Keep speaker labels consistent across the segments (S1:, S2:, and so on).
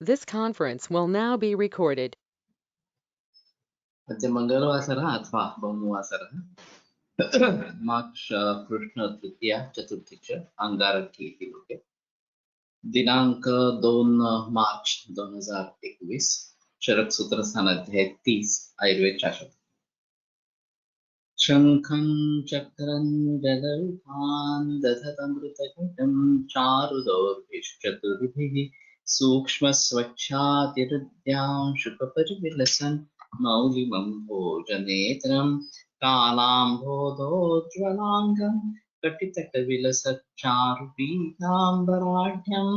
S1: This conference will now be recorded.
S2: अद्य मंगलवासरः अथवा भानुवासरः मार्च कृष्ण तृतीया चतुर्थी च अंगारकी इति लोके दिनांक 2 मार्च 2021 चरक सूत्र स्थान अध्याय 30 आयुर्वेद शास्त्र शंखं चक्रं गदरुकान् दधतमृतकटं चारुदौर्भिश्चतुर्भिः सूक्ष्मस्वच्छातिहृद्यां शुकपरिविलसन् मौलिमं भोजनेत्रं कालाम्भोधोज्ज्वलाङ्गं कटितटविलसच्चारुपीताम्बराढ्यं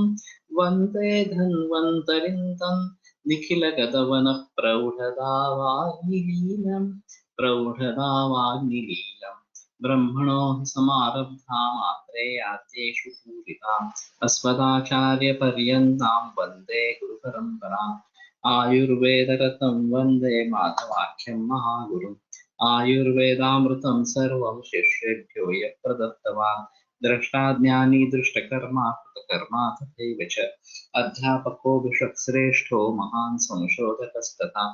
S2: वन्दे धन्वन्तरिं तं निखिलगतवनः प्रौढदावाग्निलीलम् प्रौढदावाग्निलीलम् ब्रह्मणो हि समारब्धा मात्रे आद्येषु पूरिताम् अस्मदाचार्यपर्यन्तां वन्दे गुरुपरम्पराम् आयुर्वेदरतं वन्दे माधवाख्यं महागुरुम् आयुर्वेदामृतं सर्वं शिष्येभ्यो यः प्रदत्तवान् द्रष्टाज्ञानी दृष्टकर्मा कृतकर्मा तथैव च अध्यापको विषक्श्रेष्ठो महान् संशोधकस्तथा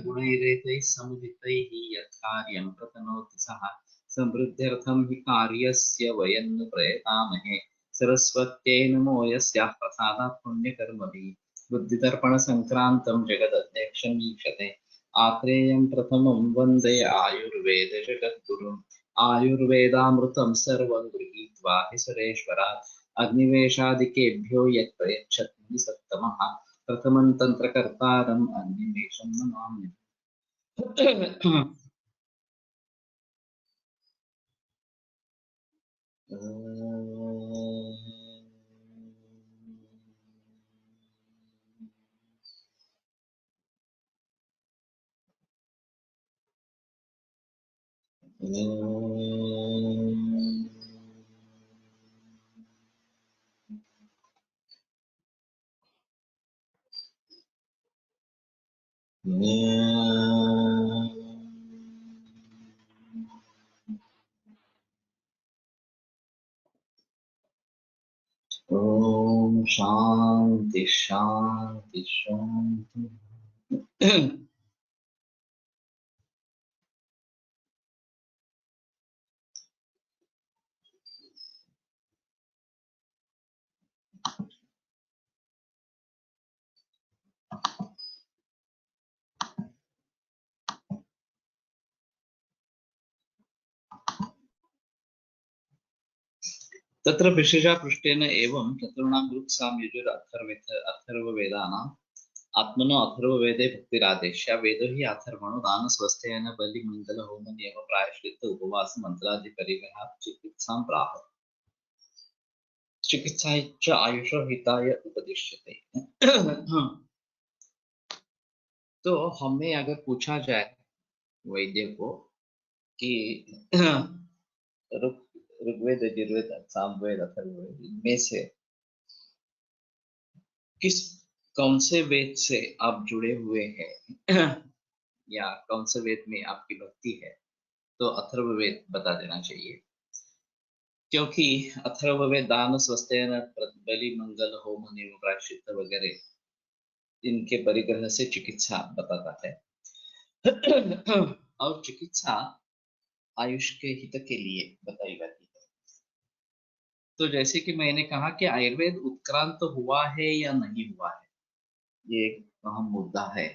S2: गुणैरेतैः समुदितैः यत्कार्यं प्रतनोति सः समृद्ध्यर्थं हि कार्यस्य वयं नु प्रयतामहे सरस्वत्यै नमो यस्याः प्रसादात् पुण्यकर्मभिः बुद्धिदर्पणसङ्क्रान्तं जगदध्यक्षं ईक्षते आत्रेयं प्रथमं वन्दे आयुर्वेदजगद्गुरुम् आयुर्वेदामृतं सर्वं गृहीत्वा हि सुरेश्वरात् अग्निवेशादिकेभ्यो यत् प्रयच्छति सत्तमः प्रथमं तन्त्रकर्तारम् अग्निवेशं नमामि ओम शांति शांति शांति। तत्र विशेषा पृष्ठेन एवं चतुर्णां ग्रुक्साम्युजुर अथर्ववेदानाम् आत्मनो अथर्ववेदे भक्तिरादेश्य वेदो हि अथर्वणो दानस्वस्थेन बलिमंगल होमन एव प्रायश्चित्त उपवास मंत्रादि परिग्रह चिकित्सां प्राह चिकित्साय च आयुषो हिताय उपदिश्यते। तो हमें अगर पूछा जाए वैद्य को कि ऋग्वेद यजुर्वेद सामवेद अथर्ववेद इनमें से किस कौन से वेद से आप जुड़े हुए हैं या कौन से वेद में आपकी भक्ति है, तो अथर्ववेद बता देना चाहिए, क्योंकि अथर्ववेद दान स्वस्थेन बलि मंगल होम नियम प्रायश्चित्त वगैरह इनके परिग्रह से चिकित्सा बताता है और चिकित्सा आयुष के हित के लिए बताई जाती है। तो जैसे कि मैंने कहा कि आयुर्वेद उत्क्रांत हुआ है या नहीं हुआ है, ये एक अहम मुद्दा है।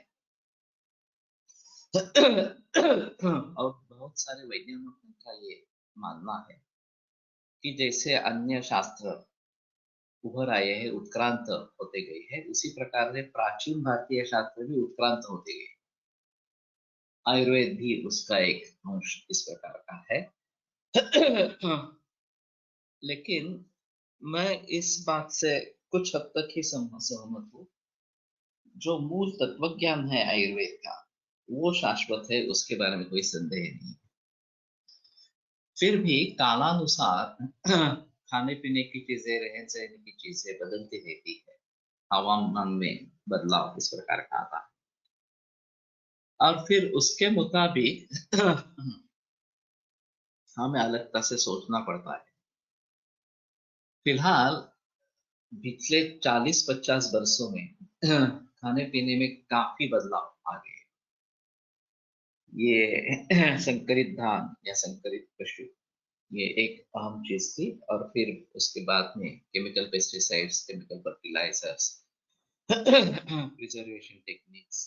S2: और बहुत सारे वैज्ञानिकों का ये मानना है कि जैसे अन्य शास्त्र उभर आए हैं, उत्क्रांत होते गए हैं, उसी प्रकार से प्राचीन भारतीय शास्त्र भी उत्क्रांत होते गए। आयुर्वेद भी उसका एक अंश इस प्रकार का है। लेकिन मैं इस बात से कुछ हद तक ही सहमत हूँ, जो मूल तत्वज्ञान है आयुर्वेद का वो शाश्वत है, उसके बारे में कोई संदेह नहीं। फिर भी कालानुसार खाने पीने की चीजें, रहन सहन की चीजें बदलती रहती है, हवामान में बदलाव इस प्रकार का आता है और फिर उसके मुताबिक हमें अलगता से सोचना पड़ता है। फिलहाल पिछले 40-50 वर्षों में खाने पीने में काफी बदलाव आ गए। ये संकरित धान या संकरित पशु, ये एक अहम चीज थी। और फिर उसके बाद में chemical pesticides, chemical fertilisers, preservation techniques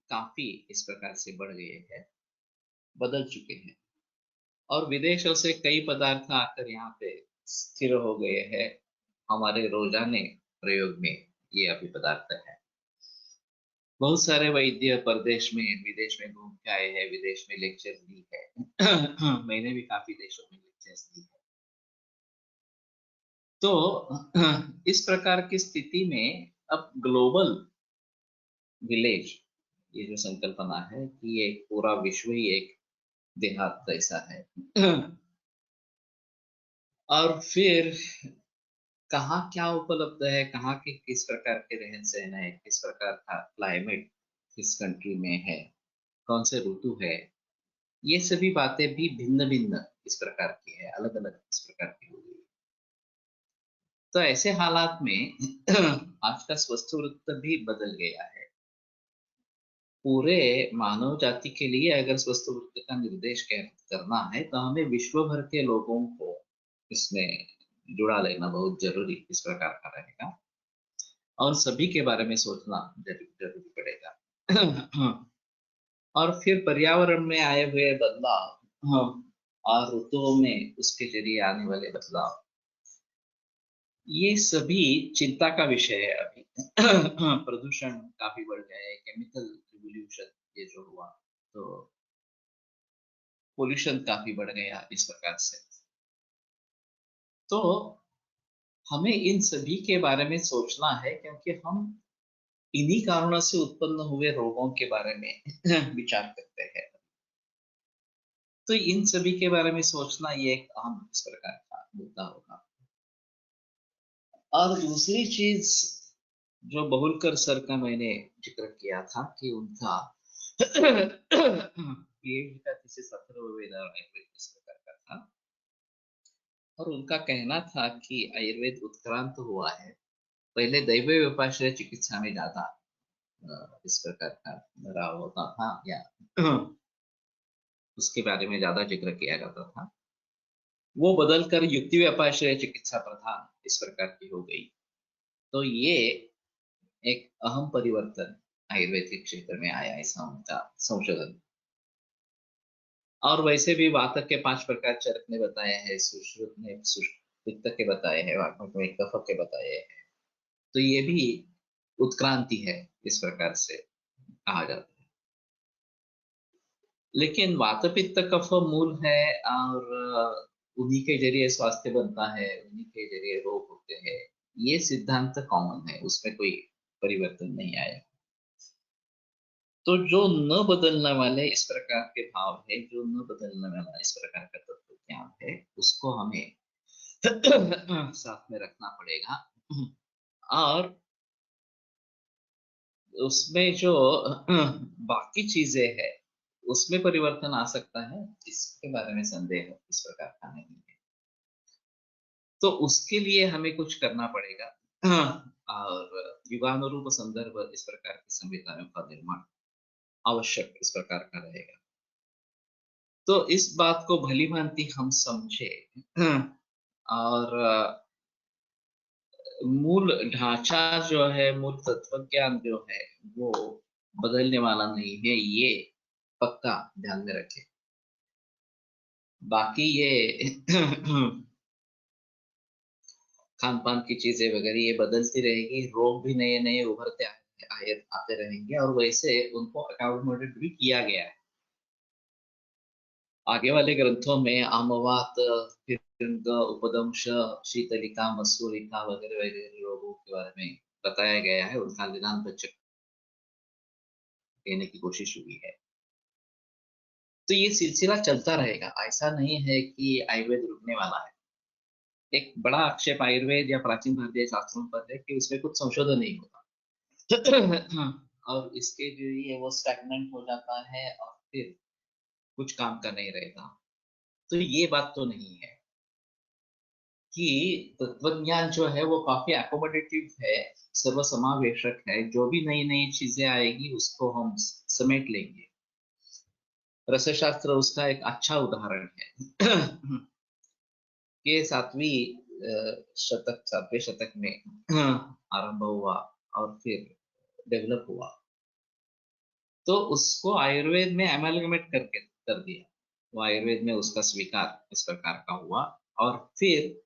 S2: काफी इस प्रकार से बढ़ गए हैं, बदल चुके हैं। और विदेशों से कई पदार्थ आकर यहाँ पे स्थिर हो गए हैं हमारे रोजाने प्रयोग में। ये अभी पदार्थ है। बहुत सारे वैद्य प्रदेश में विदेश में घूम के आए हैं, विदेश में लेक्चर दी है। मैंने भी काफी देशों में लेक्चर्स दी है। तो इस प्रकार की स्थिति में अब ग्लोबल विलेज, ये जो संकल्पना है कि ये पूरा विश्व ही एक देहात जैसा है। और फिर कहाँ क्या उपलब्ध है, कहाँ के किस प्रकार के रहन सहन है, किस प्रकार का क्लाइमेट किस कंट्री में है, कौन से ऋतु है, ये सभी बातें भी भिन्न भिन्न इस प्रकार की है, अलग अलग इस प्रकार की हो गई। तो ऐसे हालात में आज का स्वस्थ वृत्त भी बदल गया है। पूरे मानव जाति के लिए अगर स्वस्थ वृत्त का निर्देश करना है तो हमें विश्व भर के लोगों को इसमें जुड़ा लेना बहुत जरूरी इस प्रकार का रहेगा, और सभी के बारे में सोचना जरूरी पड़ेगा। और फिर पर्यावरण में आए हुए बदलाव, और ऋतुओं में उसके जरिए आने वाले बदलाव, ये सभी चिंता का विषय है अभी। प्रदूषण काफी बढ़ गया है, केमिकल रिवोल्यूशन ये जो हुआ, तो पोल्यूशन काफी बढ़ गया इस प्रकार से। तो हमें इन सभी के बारे में सोचना है, क्योंकि हम इन्हीं कारणों से उत्पन्न हुए रोगों के बारे में विचार करते हैं। तो इन सभी के बारे में सोचना ये एक अहम इस प्रकार का मुद्दा होगा। और दूसरी चीज जो बहुलकर सर का मैंने जिक्र किया था कि उनका पीएचडी का थीसिस अथर्ववेद और आयुर्वेद इस प्रकार का था, और उनका कहना था कि आयुर्वेद उत्क्रांत हुआ है। पहले दैव उपाश्रय चिकित्सा में ज्यादा इस प्रकार का भराव होता था, या उसके बारे में ज्यादा जिक्र किया जाता था। वो बदलकर युक्ति व्यापाश्रय चिकित्सा प्रधान इस प्रकार की हो गई। तो ये एक अहम परिवर्तन आयुर्वेद के क्षेत्र में आया, ऐसा उनका संशोधन। और वैसे भी वातक के 5 प्रकार चरक ने बताए हैं, सुश्रुत ने पित्त के बताए हैं, वात्मक में कफ के बताए हैं। तो ये भी उत्क्रांति है इस प्रकार से कहा जाता है। लेकिन वात पित्त कफ मूल है, और उन्हीं के जरिए स्वास्थ्य बनता है, उन्हीं के जरिए रोग होते हैं। ये सिद्धांत कॉमन है, उसमें कोई परिवर्तन नहीं आया। तो जो न बदलने वाले इस प्रकार के भाव है, जो न बदलने वाला इस प्रकार का तत्व ज्ञान है, उसको हमें साथ में रखना पड़ेगा। और उसमें जो बाकी चीजें है उसमें परिवर्तन आ सकता है, इसके बारे में संदेह इस प्रकार का नहीं है। तो उसके लिए हमें कुछ करना पड़ेगा। और युगानुरूप संदर्भ इस प्रकार की संविधानों का निर्माण आवश्यक इस प्रकार का रहेगा। तो इस बात को भली भांति हम समझे, और मूल ढांचा जो है, मूल तत्व ज्ञान जो है, वो बदलने वाला नहीं है, ये पक्का ध्यान में रखें। बाकी ये खान पान की चीजें वगैरह ये बदलती रहेगी, रोग भी नए नए उभरते आते रहेंगे, और वैसे उनको अकाउंटेड भी किया गया है। आगे वाले ग्रंथों में आमवात, फिर उपदंश, शीतलिका, मसूलिका वगैरह वगैरह रोगों के बारे में बताया गया है, उनका निदान बच्चे देने की कोशिश हुई है। तो ये सिलसिला चलता रहेगा, ऐसा नहीं है कि आयुर्वेद रुकने वाला है। एक बड़ा आक्षेप आयुर्वेद या प्राचीन भारतीय शास्त्रों पर है कि उसमें कुछ संशोधन नहीं होता। और इसके लिए वो स्टैग्नेंट हो जाता है, और फिर कुछ काम का नहीं रहेगा। तो ये बात तो नहीं है। कि तत्वज्ञान जो है वो काफी अकोमोडेटिव है, सर्वसमावेशक है। जो भी नई नई चीजें आएगी उसको हम समेट लेंगे। रसशास्त्र उसका एक अच्छा उदाहरण है। ये सातवें शतक में आरंभ हुआ और फिर डेवलप हुआ, तो उसको आयुर्वेद में एमालगमेट करके कर दिया। वो आयुर्वेद में उसका स्वीकार इस प्रकार का हुआ। और फिर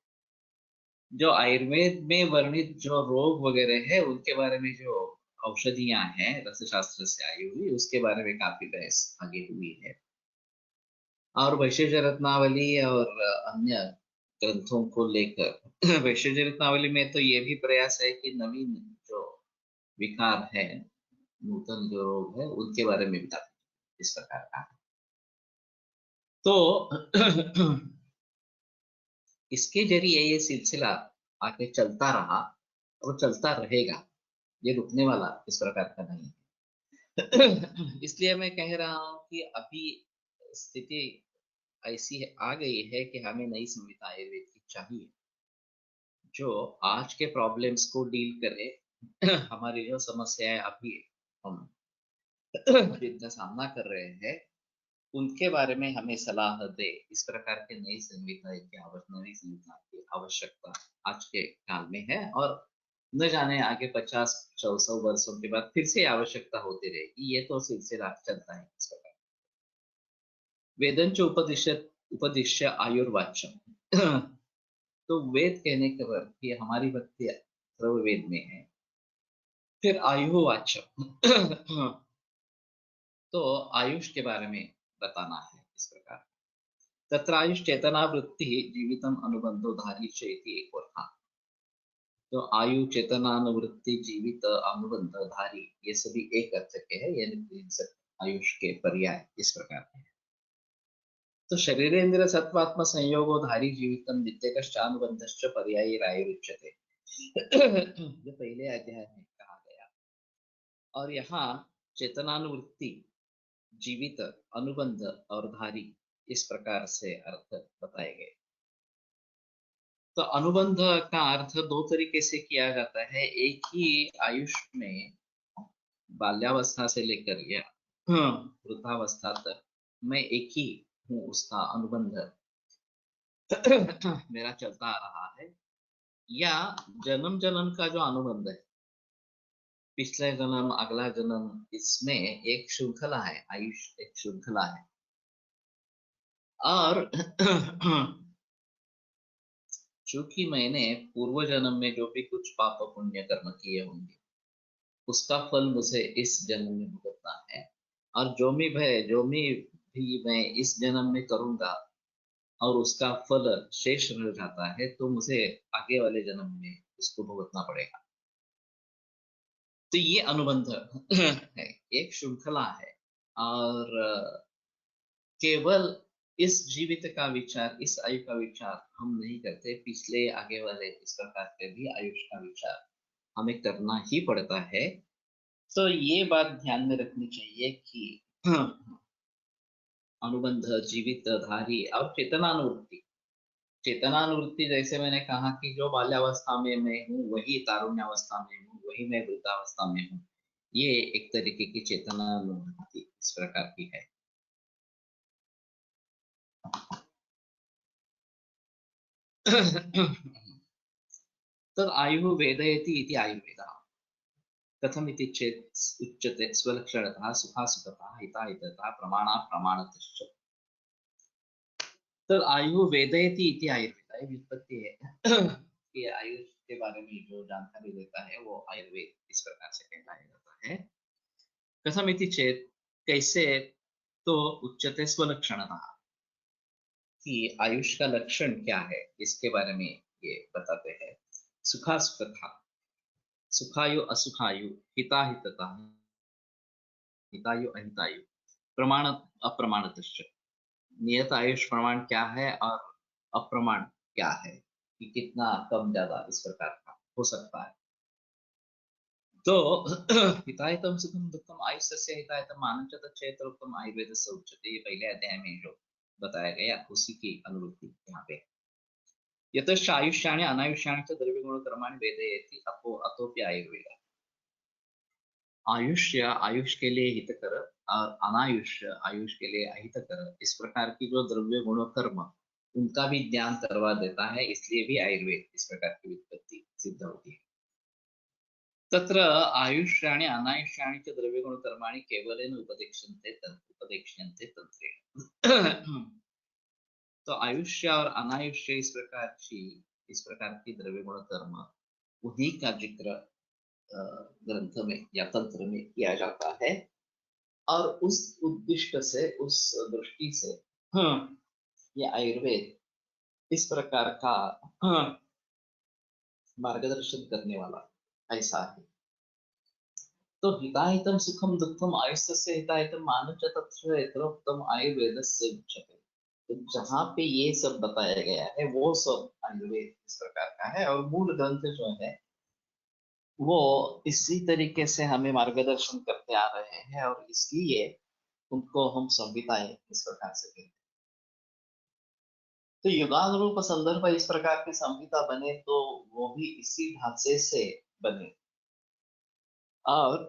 S2: जो आयुर्वेद में वर्णित जो रोग वगैरह है उनके बारे में जो औषधियां हैं रसशास्त्र से आई हुई, उसके बारे में काफी बहस आगे हुई है। और वैशेष रत्नावली और अन्य ग्रंथों को लेकर वैशेष रत्नावली में तो ये भी प्रयास है कि नवीन जो विकार है, नूतन जो रोग है, उनके बारे में बता इस प्रकार का। तो इसके जरिए ये सिलसिला आगे चलता रहा और चलता रहेगा। ये रुकने वाला इस प्रकार का नहीं है। इसलिए मैं कह रहा हूं कि अभी स्थिति ऐसी आ गई है कि हमें नई संहिता आयुर्वेद की चाहिए, जो आज के प्रॉब्लम्स को डील करे। हमारी जो समस्याएं अभी हम जिनका सामना कर रहे हैं उनके बारे में हमें सलाह दे। इस प्रकार के नई संहिता की आवश्यकता आज के काल में है। और न जाने आगे 50-100 वर्षों के बाद फिर से आवश्यकता होती रहेगी। ये तो सिलसिला चलता है इस प्रकार। वेदंच उपदिश्य आयुर्वाच्यम। तो वेद कहने के बाद कि हमारी भक्ति अथर्ववेद में है। फिर आयुवाच्यम। तो आयुष के बारे में बताना है इस प्रकार। तत्र आयुष चेतना वृत्ति जीवितम अनुबंधो धारी चेति एक और था। तो आयु, चेतना, अनुवृत्ति, जीवित, अनुबंध, धारी, ये सभी एक अर्थ के हैं। ये आयुष के पर्याय इस प्रकार के हैं। तो शरीरेन्द्र सत्वात्म संयोगो धारी जीवितम नित्यकश्च अनुबंधश्च पर्यायैरायुरुच्यते। जो पहले अध्याय में कहा गया। और यहाँ चेतनानुवृत्ति, जीवित, अनुबंध और धारी, इस प्रकार से अर्थ बताए गए। तो अनुबंध का अर्थ दो तरीके से किया जाता है। एक ही आयुष में बाल्यावस्था से लेकर या वृद्धावस्था तक मैं एक ही हूँ, उसका अनुबंध मेरा चलता आ रहा है। या जन्म जन्म का जो अनुबंध है, पिछले जन्म, अगला जन्म, इसमें एक श्रृंखला है, आयुष एक श्रृंखला है। और चूंकि मैंने पूर्व जन्म में जो भी कुछ पाप पुण्य कर्म किए होंगे उसका फल मुझे इस जन्म में भुगतना है। और जो भी मैं इस जन्म में करूंगा और उसका फल शेष रह जाता है, तो मुझे आगे वाले जन्म में उसको भुगतना पड़ेगा। तो ये अनुबंध है, एक श्रृंखला है। और केवल इस जीवित का विचार, इस आयु का विचार हम नहीं करते, पिछले आगे वाले इस प्रकार के भी आयुष का विचार हमें करना ही पड़ता है। तो ये बात ध्यान में रखनी चाहिए कि अनुबंध, जीवित, धारी और चेतनानुवृत्ति। चेतनानुवृत्ति जैसे मैंने कहा कि जो बाल्यावस्था में मैं हूँ वही तारुण्यावस्था में हूँ, वही मैं वृद्धावस्था में हूँ। ये एक तरीके की चेतनानुवृत्ति इस प्रकार की है। तद आयु वेदयति इति आयुर्वेदः। कथमिति चेत् उच्यते स्वलक्षणतः सुखासुखतः हिताहिततः प्रमाणाप्रमाणतश्च। तद आयु वेदयति इति आयुर्वेद, ये व्युत्पत्ति है कि आयुष के बारे में जो जानकारी देता है वो आयुर्वेद इस प्रकार से कहलाया जाता है। कथमिति चेत्, कैसे, तो उच्यते स्वलक्षणतः, कि आयुष का लक्षण क्या है इसके बारे में ये बताते हैं। सुखासुखतः, सुखायु असुखायु, हिताहितता, हितायु अहितायु, प्रमाण अप्रमाणतश्च, नियत आयुष प्रमाण क्या है और अप्रमाण क्या है, कि कितना कम ज्यादा इस प्रकार का हो सकता है। तो हिताहितम सुखम दुखम आयुष्य हिताहितम आनंद क्षेत्रोक्तम आयुर्वेद से उच्यते, ये पहले अध्याय में जो बताया गया उसी की अनुवृत्ति यहाँ पे। यतश्च आयुष्याणि अनायुष्याणि च द्रव्यगुणकर्माणि वेदयति अतोपि आयुर्वेद। आयुष्य आयुष के लिए हितकर और अनायुष्य आयुष के लिए अहितकर, इस प्रकार की जो द्रव्य गुण कर्म उनका भी ज्ञान करवा देता है, इसलिए भी आयुर्वेद इस प्रकार की व्युत्पत्ति सिद्ध होती है। तत्र आयुष्याणि अनायुष्याणि च द्रव्यगुणकर्माणि केवलेन उपदेक्ष्यन्ते तंत्रेण। तो आयुष्य और अनायुष्य इस प्रकार की द्रव्य गुण कर्म उन्हीं का जिक्र ग्रंथ में या तंत्र में किया जाता है, और उस उद्दिष्ट से, उस दृष्टि से ये आयुर्वेद इस प्रकार का मार्गदर्शन करने वाला ऐसा है। तो हिताहितम सुखम दुखम आयुष्य हिताहितम मानुष तत्र यथोक्तम आयुर्वेदस्य उच्यते। तो जहाँ पे ये सब बताया गया है वो सब आयुर्वेद इस प्रकार का है, और मूल ग्रंथ जो है वो इसी तरीके से हमें मार्गदर्शन करते आ रहे हैं, और इसलिए उनको हम संहिताएं इस प्रकार से कहते हैं। तो युगानुरूप संदर्भ इस प्रकार की संहिता बने तो वो भी इसी ढांचे से बने, और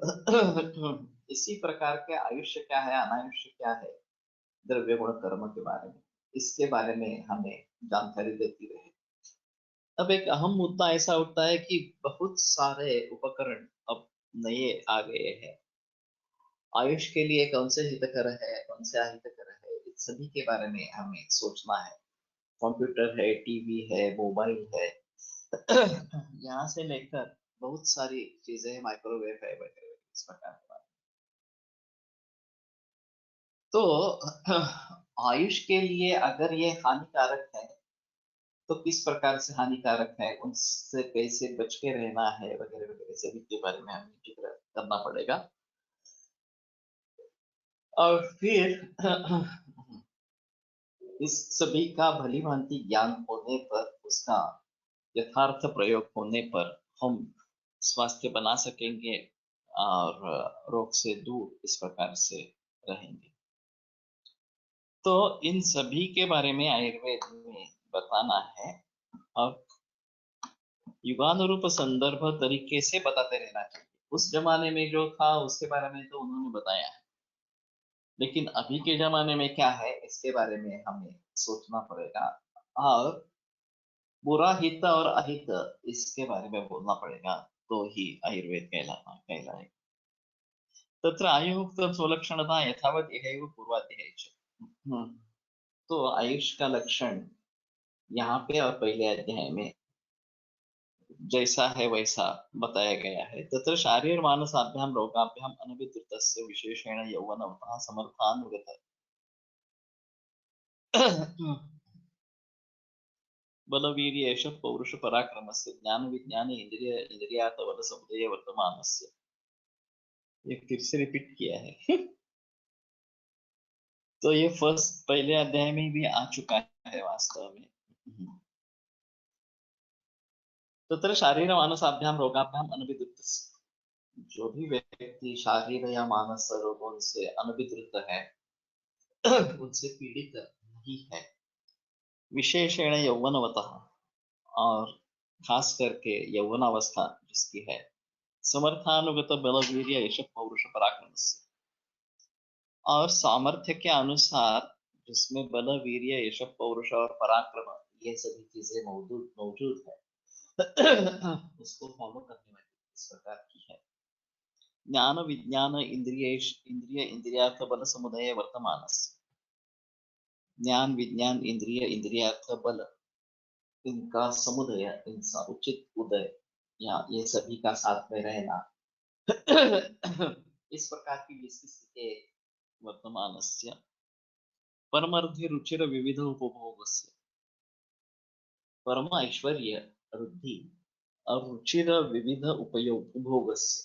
S2: इसी प्रकार के आयुष्य क्या है, अनायुष्य क्या है, द्रव्य गुण कर्म के बारे में, इसके बारे में हमें जानकारी देती रहे। अब एक अहम मुद्दा ऐसा उठता है कि बहुत सारे उपकरण अब नए आ गए हैं। आयुष के लिए कौन से हितकर है, कौन से अहितकर है, इस सभी के बारे में हमें सोचना है। कंप्यूटर है, टीवी है, मोबाइल है, यहाँ से लेकर बहुत सारी चीजें, माइक्रोवेव है वगैरह इस प्रकार की बात। तो आयुष के लिए अगर ये हानिकारक है तो किस प्रकार से हानिकारक है, उनसे कैसे बच के रहना है वगैरह वगैरह सभी के बारे में हमें जिक्र करना पड़ेगा। और फिर इस सभी का भली भांति ज्ञान होने पर, उसका यथार्थ प्रयोग होने पर हम स्वास्थ्य बना सकेंगे और रोग से दूर इस प्रकार से रहेंगे। तो इन सभी के बारे में आयुर्वेद में बताना है, और युगानुरूप संदर्भ तरीके से बताते रहना चाहिए। उस जमाने में जो था उसके बारे में तो उन्होंने बताया है, लेकिन अभी के जमाने में क्या है इसके बारे में हमें सोचना पड़ेगा, और बुरा हित और अहित इसके बारे में बोलना पड़ेगा, तो ही आयुर्वेद कहलाएगा। तत्र आयुक्त स्वलक्षणता यथावत इहैव पूर्वाध्याये च। तो आयुष का लक्षण यहाँ पे और पहले अध्याय में जैसा है वैसा बताया गया है। तत्र शारीर मानसाभ्याम रोगाभ्याम अनभिद्रुतस्य विशेषेण यौवनवतः समर्थानुगत बलवीर्य यश पौरुष पराक्रमस्य ज्ञान विज्ञान इंद्रियार्थ बल समुदय वर्तमानस्य। ये फिर से रिपीट किया है। तो ये फर्स्ट पहले अध्याय में भी आ चुका है वास्तव में। तत्र शारीर मानसाभ्याम रोगाभ्याम अनभिद्रुतस्य। जो भी व्यक्ति शारीर या मानस रोगों से अनभिद्रुत है, उनसे पीड़ित नहीं है, विशेषण यौवनवतः, और खास करके यौवनावस्था जिसकी है, समर्थानुगत बल वीर्य यश पौरुष पराक्रम से, और सामर्थ्य के अनुसार जिसमें बल वीर्य यश पौरुष और पराक्रम ये सभी चीजें मौजूद मौजूद है, उसको फॉलो करने वाली इस प्रकार की है। ज्ञान विज्ञान इंद्रिय इंद्रियार्थ बल समुदय वर्तमान। ज्ञान विज्ञान इंद्रिय इंद्रियार्थ बल, इनका समुदय, इनका उचित उदय, या ये सभी का साथ में रहना, इस प्रकार की जिसकी स्थिति वर्तमानस्य परमर्धि रुचिर विविध उपभोगस्य। परम ऐश्वर्य रुद्धि और रुचिर विविध उपभोगस्य,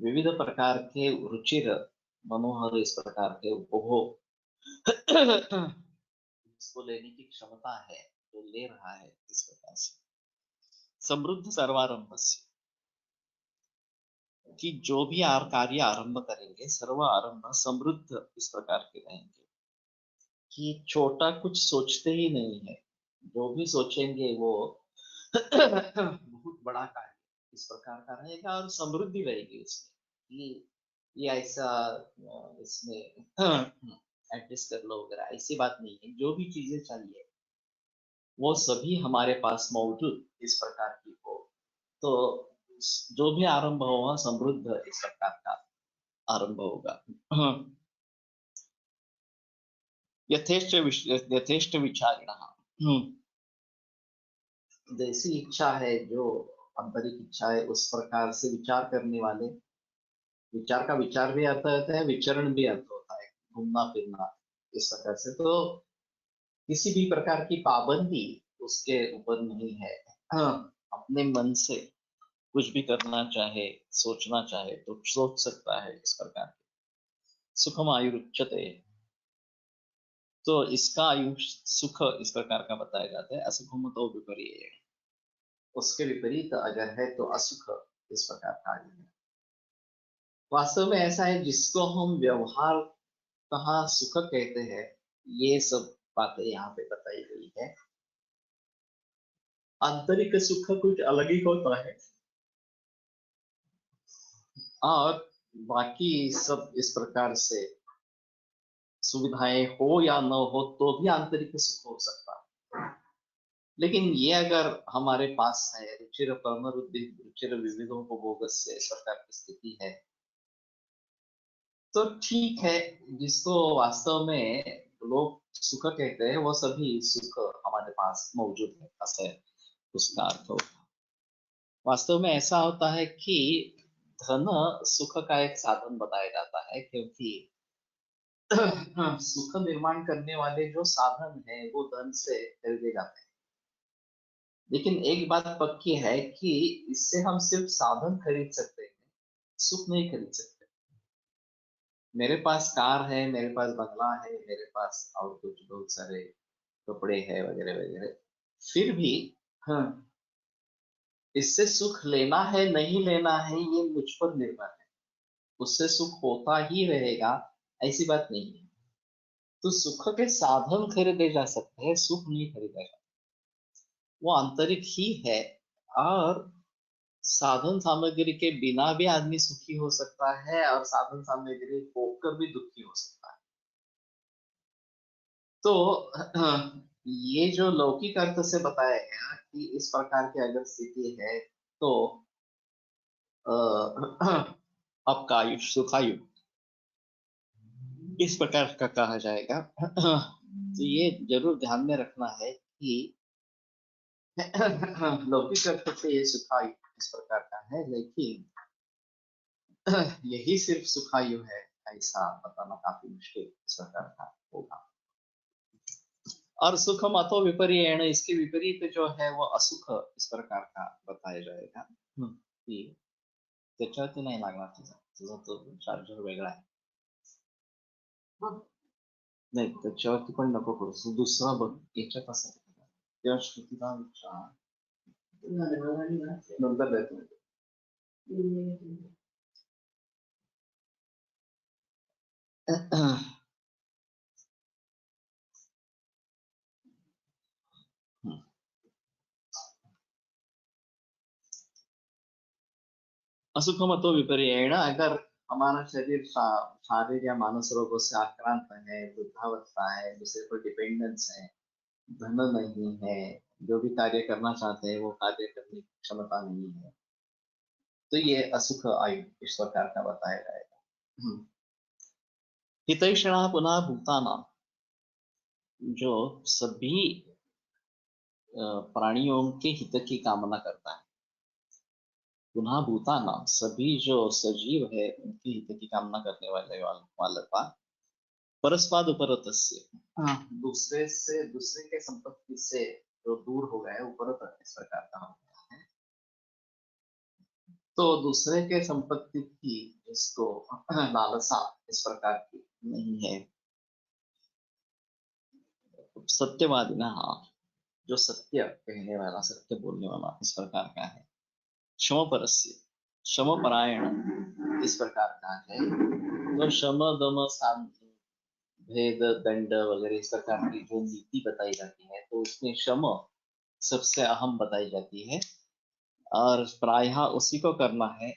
S2: विविध प्रकार के रुचिर मनोहर इस प्रकार के उपभोग इसको लेने की क्षमता है, जो ले रहा है इस प्रकार से। समृद्ध सर्वारंभ से, कि जो भी कार्य आरंभ करेंगे सर्व आरंभ समृद्ध इस प्रकार के रहेंगे, कि छोटा कुछ सोचते ही नहीं है, जो भी सोचेंगे वो बहुत बड़ा कार्य इस प्रकार का रहेगा और समृद्धि रहेगी उसमें कि ये ऐसा इसमें एडजस्ट कर लो वगैरह, ऐसी बात नहीं है। जो भी चीजें चाहिए वो सभी हमारे पास मौजूद इस प्रकार की हो, तो जो भी आरंभ होगा समृद्ध इस प्रकार का आरंभ होगा। यथेष्ट विचारिणः, जैसी इच्छा है, जो आंतरिक इच्छा है उस प्रकार से विचार करने वाले। विचार का विचार भी अर्थ होता है, विचरण भी अर्थ होता है, घूमना फिरना इस प्रकार से। तो किसी भी प्रकार की पाबंदी उसके ऊपर नहीं है। हाँ, अपने मन से कुछ भी करना चाहे, सोचना चाहे तो सोच सकता है इस प्रकार के। सुखम आयुरुच्यते, तो इसका आयु सुख इस प्रकार का बताया जाता है। असुखम तो विपर्य, उसके विपरीत अगर है तो असुख इस प्रकार का आयु है। वास्तव में ऐसा है, जिसको हम व्यवहार कहाँ सुख कहते हैं, ये सब बातें यहाँ पे बताई गई है। आंतरिक सुख कुछ अलग ही होता है, और बाकी सब इस प्रकार से सुविधाएं हो या न हो तो भी आंतरिक सुख हो सकता है। लेकिन ये अगर हमारे पास है, रुचिर परमरुद्धि रुचिर विविधों को भोगस्य इस प्रकार की स्थिति है, तो ठीक है। जिसको वास्तव में लोग सुख कहते हैं वो सभी सुख हमारे पास मौजूद है, ऐसा है उसका अर्थ होगा। वास्तव में ऐसा होता है कि धन सुख का एक साधन बताया जाता है, क्योंकि सुख निर्माण करने वाले जो साधन है वो धन से खरीदे जाते हैं। लेकिन एक बात पक्की है कि इससे हम सिर्फ साधन खरीद सकते हैं, सुख नहीं खरीद सकते। मेरे पास कार है, मेरे पास बंगला है, मेरे पास और कुछ बहुत सारे कपड़े हैं वगैरह वगैरह, फिर भी हाँ, इससे सुख लेना है नहीं लेना है ये मुझ पर निर्भर है। उससे सुख होता ही रहेगा ऐसी बात नहीं है। तो सुख के साधन खरीदे जा सकते हैं, सुख नहीं खरीदा जा, वो आंतरिक ही है। और साधन सामग्री के बिना भी आदमी सुखी हो सकता है, और साधन सामग्री होकर भी दुखी हो सकता है। तो ये जो लौकिक अर्थ से बताया गया कि इस प्रकार की अगर स्थिति है तो आपका आयुष सुखायु इस प्रकार का कहा जाएगा। तो ये जरूर ध्यान में रखना है कि लौकिक अर्थ से ये सुखायु इस प्रकार का है, लेकिन यही सिर्फ सुखायु है ऐसा बताना काफी मुश्किल इस प्रकार का होगा। और सुखम अथो विपर्यण, इसके विपरीत जो है वो असुख इस प्रकार का बताया जाएगा। कि त्याच्यावरती नाही लागणार तुझा तो चार्जर वेगळा आहे। नाही त्याच्यावरती पण नको करूस, दुसरा बघ याच्यात असं तेव्हा श्रुतीला विचार, नंतर देतो। असुखमतो विपर्यण, अगर हमारा शरीर शारीरिक या मानस रोगों से आक्रांत है, वृद्धावस्था है, दूसरे पर डिपेंडेंस है, धन नहीं है, जो भी कार्य करना चाहते हैं वो कार्य करने की क्षमता नहीं है, तो ये असुख आयु इस प्रकार का बताया जाएगा। हितैषणा पुनः भूताना, जो सभी प्राणियों के हित की कामना करता है। पुनः भूताना, सभी जो सजीव है उनके हित की कामना करने वाला परस्पाद उपरतस्य, दूसरे से दूसरे के संपत्ति से जो दूर हो गए उपरत इस प्रकार का होता है। तो दूसरे के संपत्ति की जिसको लालसा इस प्रकार की नहीं है, सत्यवादी ना, जो सत्य कहने वाला, सत्य बोलने वाला इस प्रकार का है। क्षम परस्य, क्षम परायण इस प्रकार का है। तो क्षम दम शांति भेद दंड वगैरह इस प्रकार की जो नीति बताई जाती है, तो उसमें शम सबसे अहम बताई जाती है और प्रायः उसी को करना है।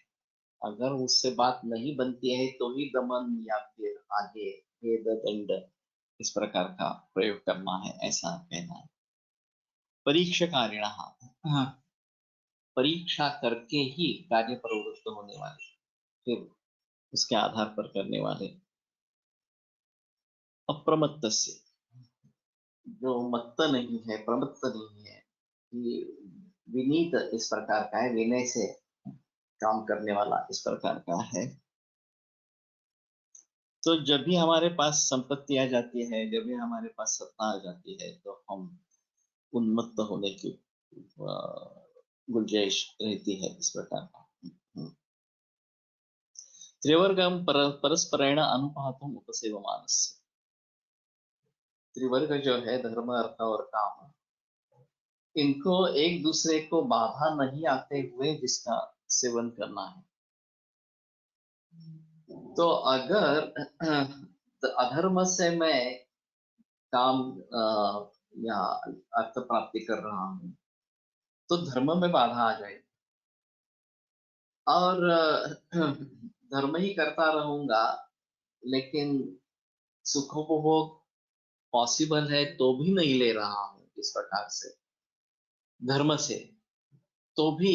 S2: अगर उससे बात नहीं बनती है तो ही दमन या फिर आगे भेद दंड इस प्रकार का प्रयोग करना है, ऐसा कहना है। परीक्षकारिण, हाँ, परीक्षा करके ही कार्य प्रवृत्त होने वाले, फिर उसके आधार पर करने वाले। अप्रमत्त से, जो मत्त नहीं है, प्रमत्त नहीं है, ये विनीत इस प्रकार का है, विनय से काम करने वाला इस प्रकार का है। तो जब भी हमारे पास संपत्ति आ जाती है, जब भी हमारे पास सत्ता आ जाती है, तो हम उन्मत्त होने की गुंजाइश रहती है इस प्रकार का। त्रिवर्गम परस्परेण अनुपातम उपसेवमानस्य। त्रिवर्ग जो है, धर्म अर्थ और काम, इनको एक दूसरे को बाधा नहीं आते हुए जिसका सेवन करना है। तो अगर तो अधर्म से मैं काम या अर्थ प्राप्ति कर रहा हूँ, तो धर्म में बाधा आ जाए, और धर्म ही करता रहूंगा, लेकिन सुखोपभोग पॉसिबल है तो भी नहीं ले रहा हूँ इस प्रकार से धर्म से, तो भी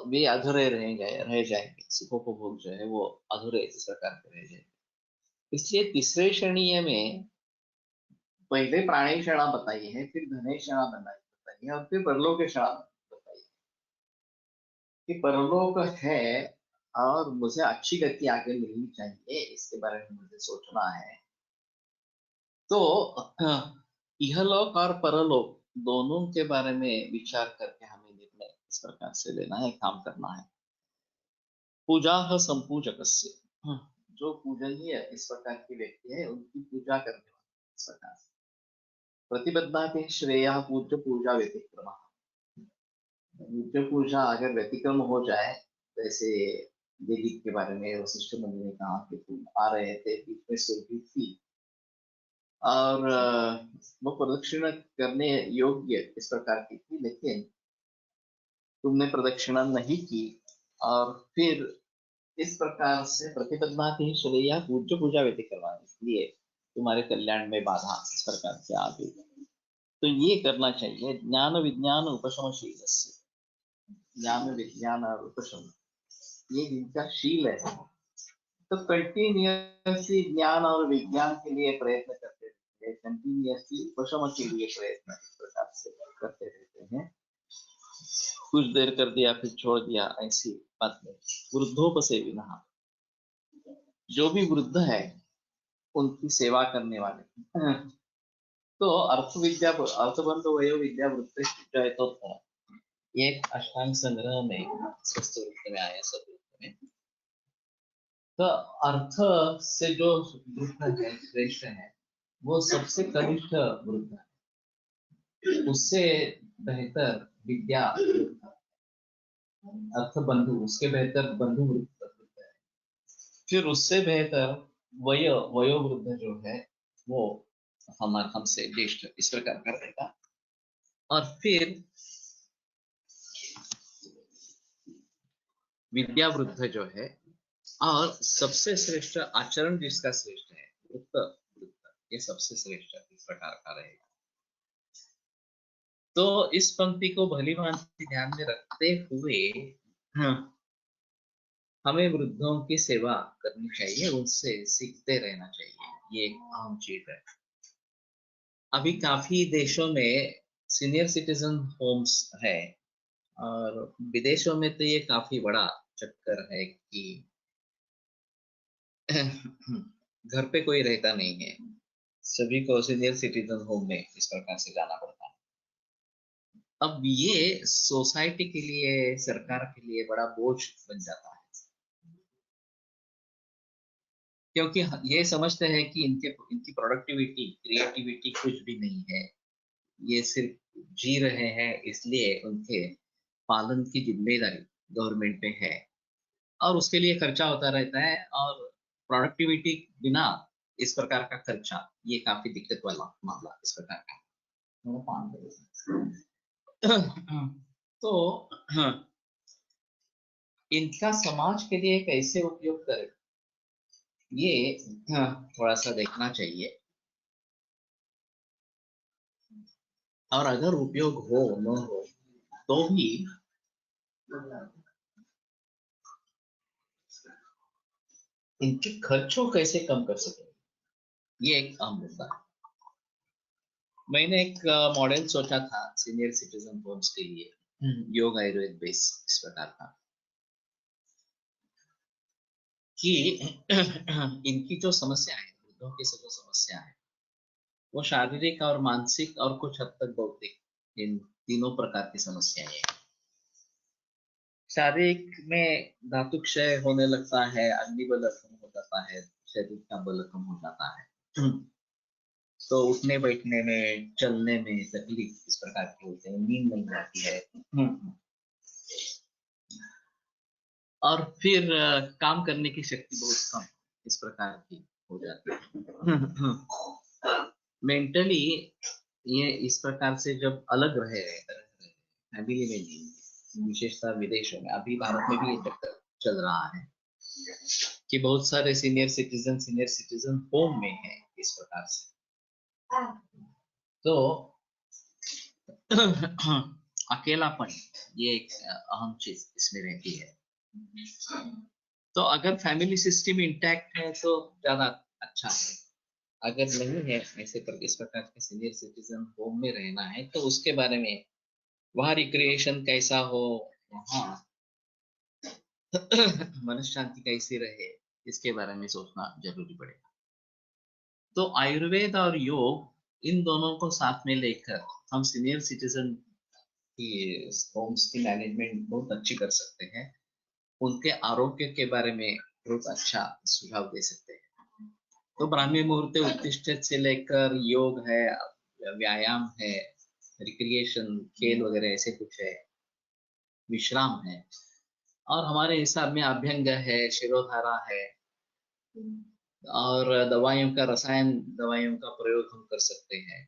S2: वे अधूरे रह जाएंगे, सुखोपभोग जो है वो अधूरे इस प्रकार के रह जाएंगे। इसलिए तीसरे श्रेणीय में पहले प्राणी क्षणा बताई है, फिर धने क्षणा बताई है, और फिर परलोक क्षणा बताई है कि परलोक है और मुझे अच्छी गति आगे मिलनी चाहिए, इसके बारे में मुझे सोचना है। तो इहलोक और परलोक दोनों के बारे में विचार करके हमें निर्णय इस प्रकार से लेना है, काम करना है। पूजा संपूजक, जो पूजनीय इस प्रकार की व्यक्ति है, उनकी पूजा करने वाला इस प्रकार से। प्रतिबद्धाते श्रेय पूज्य पूजा व्यतिक्रम, पूज्य पूजा अगर व्यतिक्रम हो जाए, जैसे देवी के बारे में वशिष्ठ मुनि ने कहा कि तुम आ रहे थे, बीच में सुरभि थी और वो प्रदक्षिणा करने योग्य इस प्रकार की थी, लेकिन तुमने प्रदक्षिणा नहीं की, और फिर इस प्रकार से प्रतिपन्ना थी श्रेया पूज्य पूजा व्यतिक्रम, इसलिए तुम्हारे कल्याण में बाधा इस प्रकार से आ गई। तो ये करना चाहिए, ज्ञान विज्ञान उपशमशील, ज्ञान विज्ञान और उपशम, ये जिनका शील है, तो कंटिन्यूसली ज्ञान और विज्ञान के लिए प्रयत्न करते रहते हैं, कंटिन्यूसली उपशम के लिए प्रयत्न इस प्रकार से करते रहते हैं। कुछ देर कर दिया फिर छोड़ दिया, ऐसी बात नहीं। वृद्धोपसेविनः, जो भी वृद्ध है उनकी सेवा करने वाले। तो अर्थ विद्या, अर्थबंध वयो विद्या वृत्ति तो था, ये अष्टांग संग्रह में स्वस्थ वृत्ति में आया, सब वृत्ति में। तो अर्थ से जो वृत्त है, श्रेष्ठ है, वो सबसे कनिष्ठ वृत्त है, उससे बेहतर विद्या वृत्त, अर्थ बंधु, उसके बेहतर बंधु वृत्त है, फिर उससे बेहतर वयोवृद्ध जो है वो हमसे ज्येष्ठ इस प्रकार का रहेगा, और फिर विद्यावृद्ध जो है, और सबसे श्रेष्ठ आचरण जिसका श्रेष्ठ है, वृत्त वृत्त, ये सबसे श्रेष्ठ इस प्रकार का रहेगा। तो इस पंक्ति को भली भांति ध्यान में रखते हुए हमें वृद्धों की सेवा करनी चाहिए, उनसे सीखते रहना चाहिए, ये एक अहम चीज है। अभी काफी देशों में सीनियर सिटीजन होम्स है, और विदेशों में तो ये काफी बड़ा चक्कर है कि घर पे कोई रहता नहीं है, सभी को सीनियर सिटीजन होम में इस प्रकार से जाना पड़ता है। अब ये सोसाइटी के लिए, सरकार के लिए बड़ा बोझ बन जाता है, क्योंकि ये समझते हैं कि इनकी प्रोडक्टिविटी, क्रिएटिविटी कुछ भी नहीं है, ये सिर्फ जी रहे हैं, इसलिए उनके पालन की जिम्मेदारी गवर्नमेंट पे है, और उसके लिए खर्चा होता रहता है, और प्रोडक्टिविटी बिना इस प्रकार का खर्चा, ये काफी दिक्कत वाला मामला इस प्रकार का। तो इनका समाज के लिए कैसे उपयोग करें, ये थोड़ा सा देखना चाहिए। और अगर उपयोग हो न हो तो भी इनके खर्चों कैसे कम कर सके, ये एक अहम मुद्दा है। मैंने एक मॉडल सोचा था सीनियर सिटीजन होम्स के लिए, योग आयुर्वेद बेस इस प्रकार का, कि इनकी जो समस्या है, वृद्धों की जो समस्या है, वो शारीरिक और मानसिक और कुछ हद तक बौद्धिक, इन तीनों प्रकार की समस्याएं हैं। शारीरिक में धातु क्षय होने लगता है, अग्नि बल कम हो जाता है, शरीर का बल कम हो जाता है, तो उठने बैठने में, चलने में तकलीफ इस प्रकार की होती है, नींद नहीं आती है, और फिर काम करने की शक्ति बहुत कम इस प्रकार की हो जाती है। मेंटली ये इस प्रकार से जब अलग रहे फैमिली में नहीं, विशेषतः विदेशों में, अभी भारत में भी ये चक्कर चल रहा है कि बहुत सारे सीनियर सिटीजन होम में है इस प्रकार से। तो अकेलापन ये एक अहम चीज इसमें रहती है। तो अगर फैमिली सिस्टम इंटैक्ट है तो ज्यादा अच्छा है, अगर नहीं है ऐसे पर इस प्रकार के सीनियर सिटीजन होम में रहना है तो उसके बारे में, वहाँ रिक्रिएशन कैसा हो, वहाँ मनस शांति कैसी रहे, इसके बारे में सोचना जरूरी पड़ेगा। तो आयुर्वेद और योग, इन दोनों को साथ में लेकर हम सीनियर सिटीजन की होम्स की मैनेजमेंट बहुत अच्छी कर सकते हैं, उनके आरोग्य के बारे में बहुत अच्छा सुझाव दे सकते हैं। तो ब्राह्मी मुहूर्ते उत्तिष्ठ से लेकर योग है, व्यायाम है, रिक्रिएशन, खेल वगैरह ऐसे कुछ है, विश्राम है, और हमारे हिसाब में अभ्यंग है, शिरोधारा है, और दवाइयों का, रसायन दवाइयों का प्रयोग हम कर सकते हैं।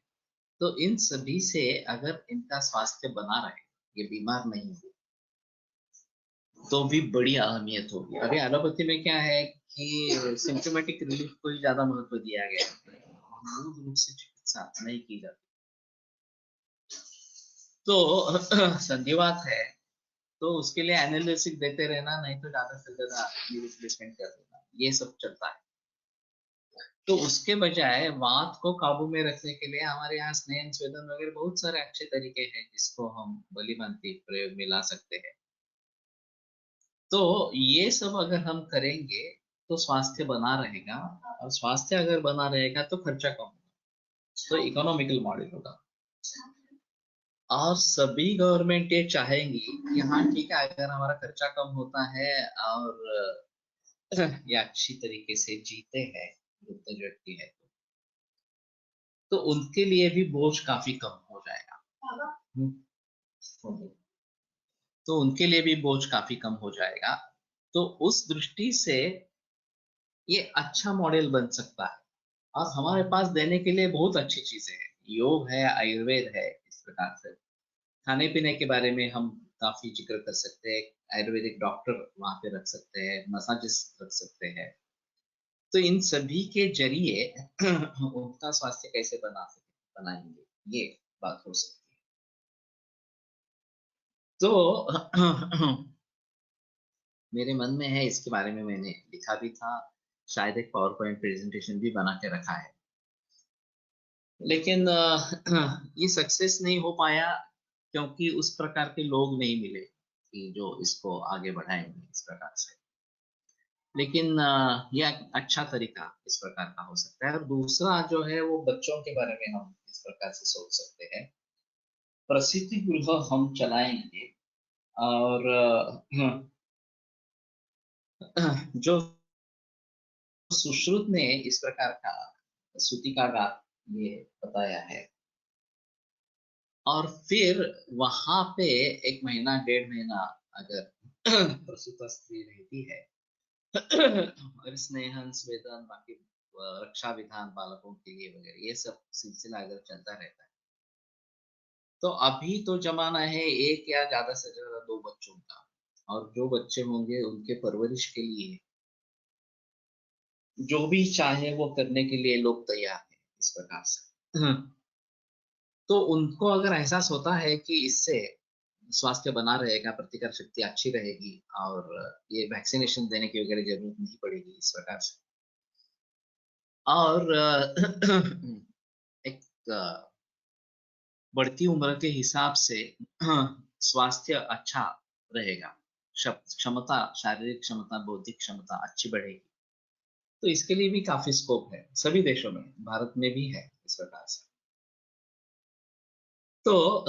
S2: तो इन सभी से अगर इनका स्वास्थ्य बना रहे, ये बीमार नहीं हो, तो भी बड़ी अहमियत होगी। अभी एलोपैथी में क्या है कि सिम्टोमेटिक रिलीफ को ही ज्यादा महत्व दिया गया है, मूल रूप से चिकित्सा नहीं की जाती। तो संधिवात है तो उसके लिए एनालिसिस देते रहना, नहीं तो ज्यादा से ज्यादा रिप्लेसमेंट कर देना, ये सब चलता है। तो उसके बजाय वात को काबू में रखने के लिए हमारे यहाँ स्नेहन स्वेदन वगैरह बहुत सारे अच्छे तरीके हैं जिसको हम भलीभांति प्रयोग में ला सकते हैं। तो ये सब अगर हम करेंगे तो स्वास्थ्य बना रहेगा, और स्वास्थ्य अगर बना रहेगा तो खर्चा कम होगा, तो इकोनॉमिकल मॉडल होगा। और सभी गवर्नमेंट ये चाहेंगी कि हाँ ठीक है, अगर हमारा खर्चा कम होता है और ये अच्छी तरीके से जीते हैं, वृद्ध व्यक्ति है, तो उनके लिए भी बोझ काफी कम हो जाएगा। तो उनके लिए भी बोझ काफी कम हो जाएगा। तो उस दृष्टि से ये अच्छा मॉडल बन सकता है, और हमारे पास देने के लिए बहुत अच्छी चीजें हैं, योग है, आयुर्वेद है, इस प्रकार से खाने पीने के बारे में हम काफी जिक्र कर सकते हैं, आयुर्वेदिक डॉक्टर वहां पे रख सकते हैं, मसाजिस्ट रख सकते हैं। तो इन सभी के जरिए उनका स्वास्थ्य कैसे बनाएंगे, ये बात हो सकती है। तो मेरे मन में है, इसके बारे में मैंने लिखा भी था, शायद एक पावर पॉइंट प्रेजेंटेशन भी बना के रखा है, लेकिन ये सक्सेस नहीं हो पाया क्योंकि उस प्रकार के लोग नहीं मिले कि जो इसको आगे बढ़ाएंगे इस प्रकार से। लेकिन यह अच्छा तरीका इस प्रकार का हो सकता है। और दूसरा जो है वो बच्चों के बारे में हम इस प्रकार से सोच सकते हैं, प्रसूति गृह हम चलाएंगे, और जो सुश्रुत ने इस प्रकार का सूतिका का ये बताया है, और फिर वहां पे 1 महीना 1.5 महीना अगर प्रसूता स्त्री रहती है और स्नेहन स्वेदन बाकी रक्षा विधान बालकों के लिए वगैरह, ये सब सिलसिला अगर चलता रहता है तो अभी तो जमाना है एक या ज्यादा से ज्यादा दो बच्चों का, और जो बच्चे होंगे उनके परवरिश के लिए जो भी चाहे वो करने के लिए लोग तैयार हैं इस प्रकार से। तो उनको अगर एहसास होता है कि इससे स्वास्थ्य बना रहेगा, प्रतिकार शक्ति अच्छी रहेगी और ये वैक्सीनेशन देने की वगैरह जरूरत नहीं पड़ेगी इस प्रकार से, और एक बढ़ती उम्र के हिसाब से स्वास्थ्य अच्छा रहेगा, क्षमता, शारीरिक क्षमता, बौद्धिक क्षमता अच्छी बढ़ेगी। तो इसके लिए भी काफी स्कोप है सभी देशों में, भारत में भी है इस प्रकार से। तो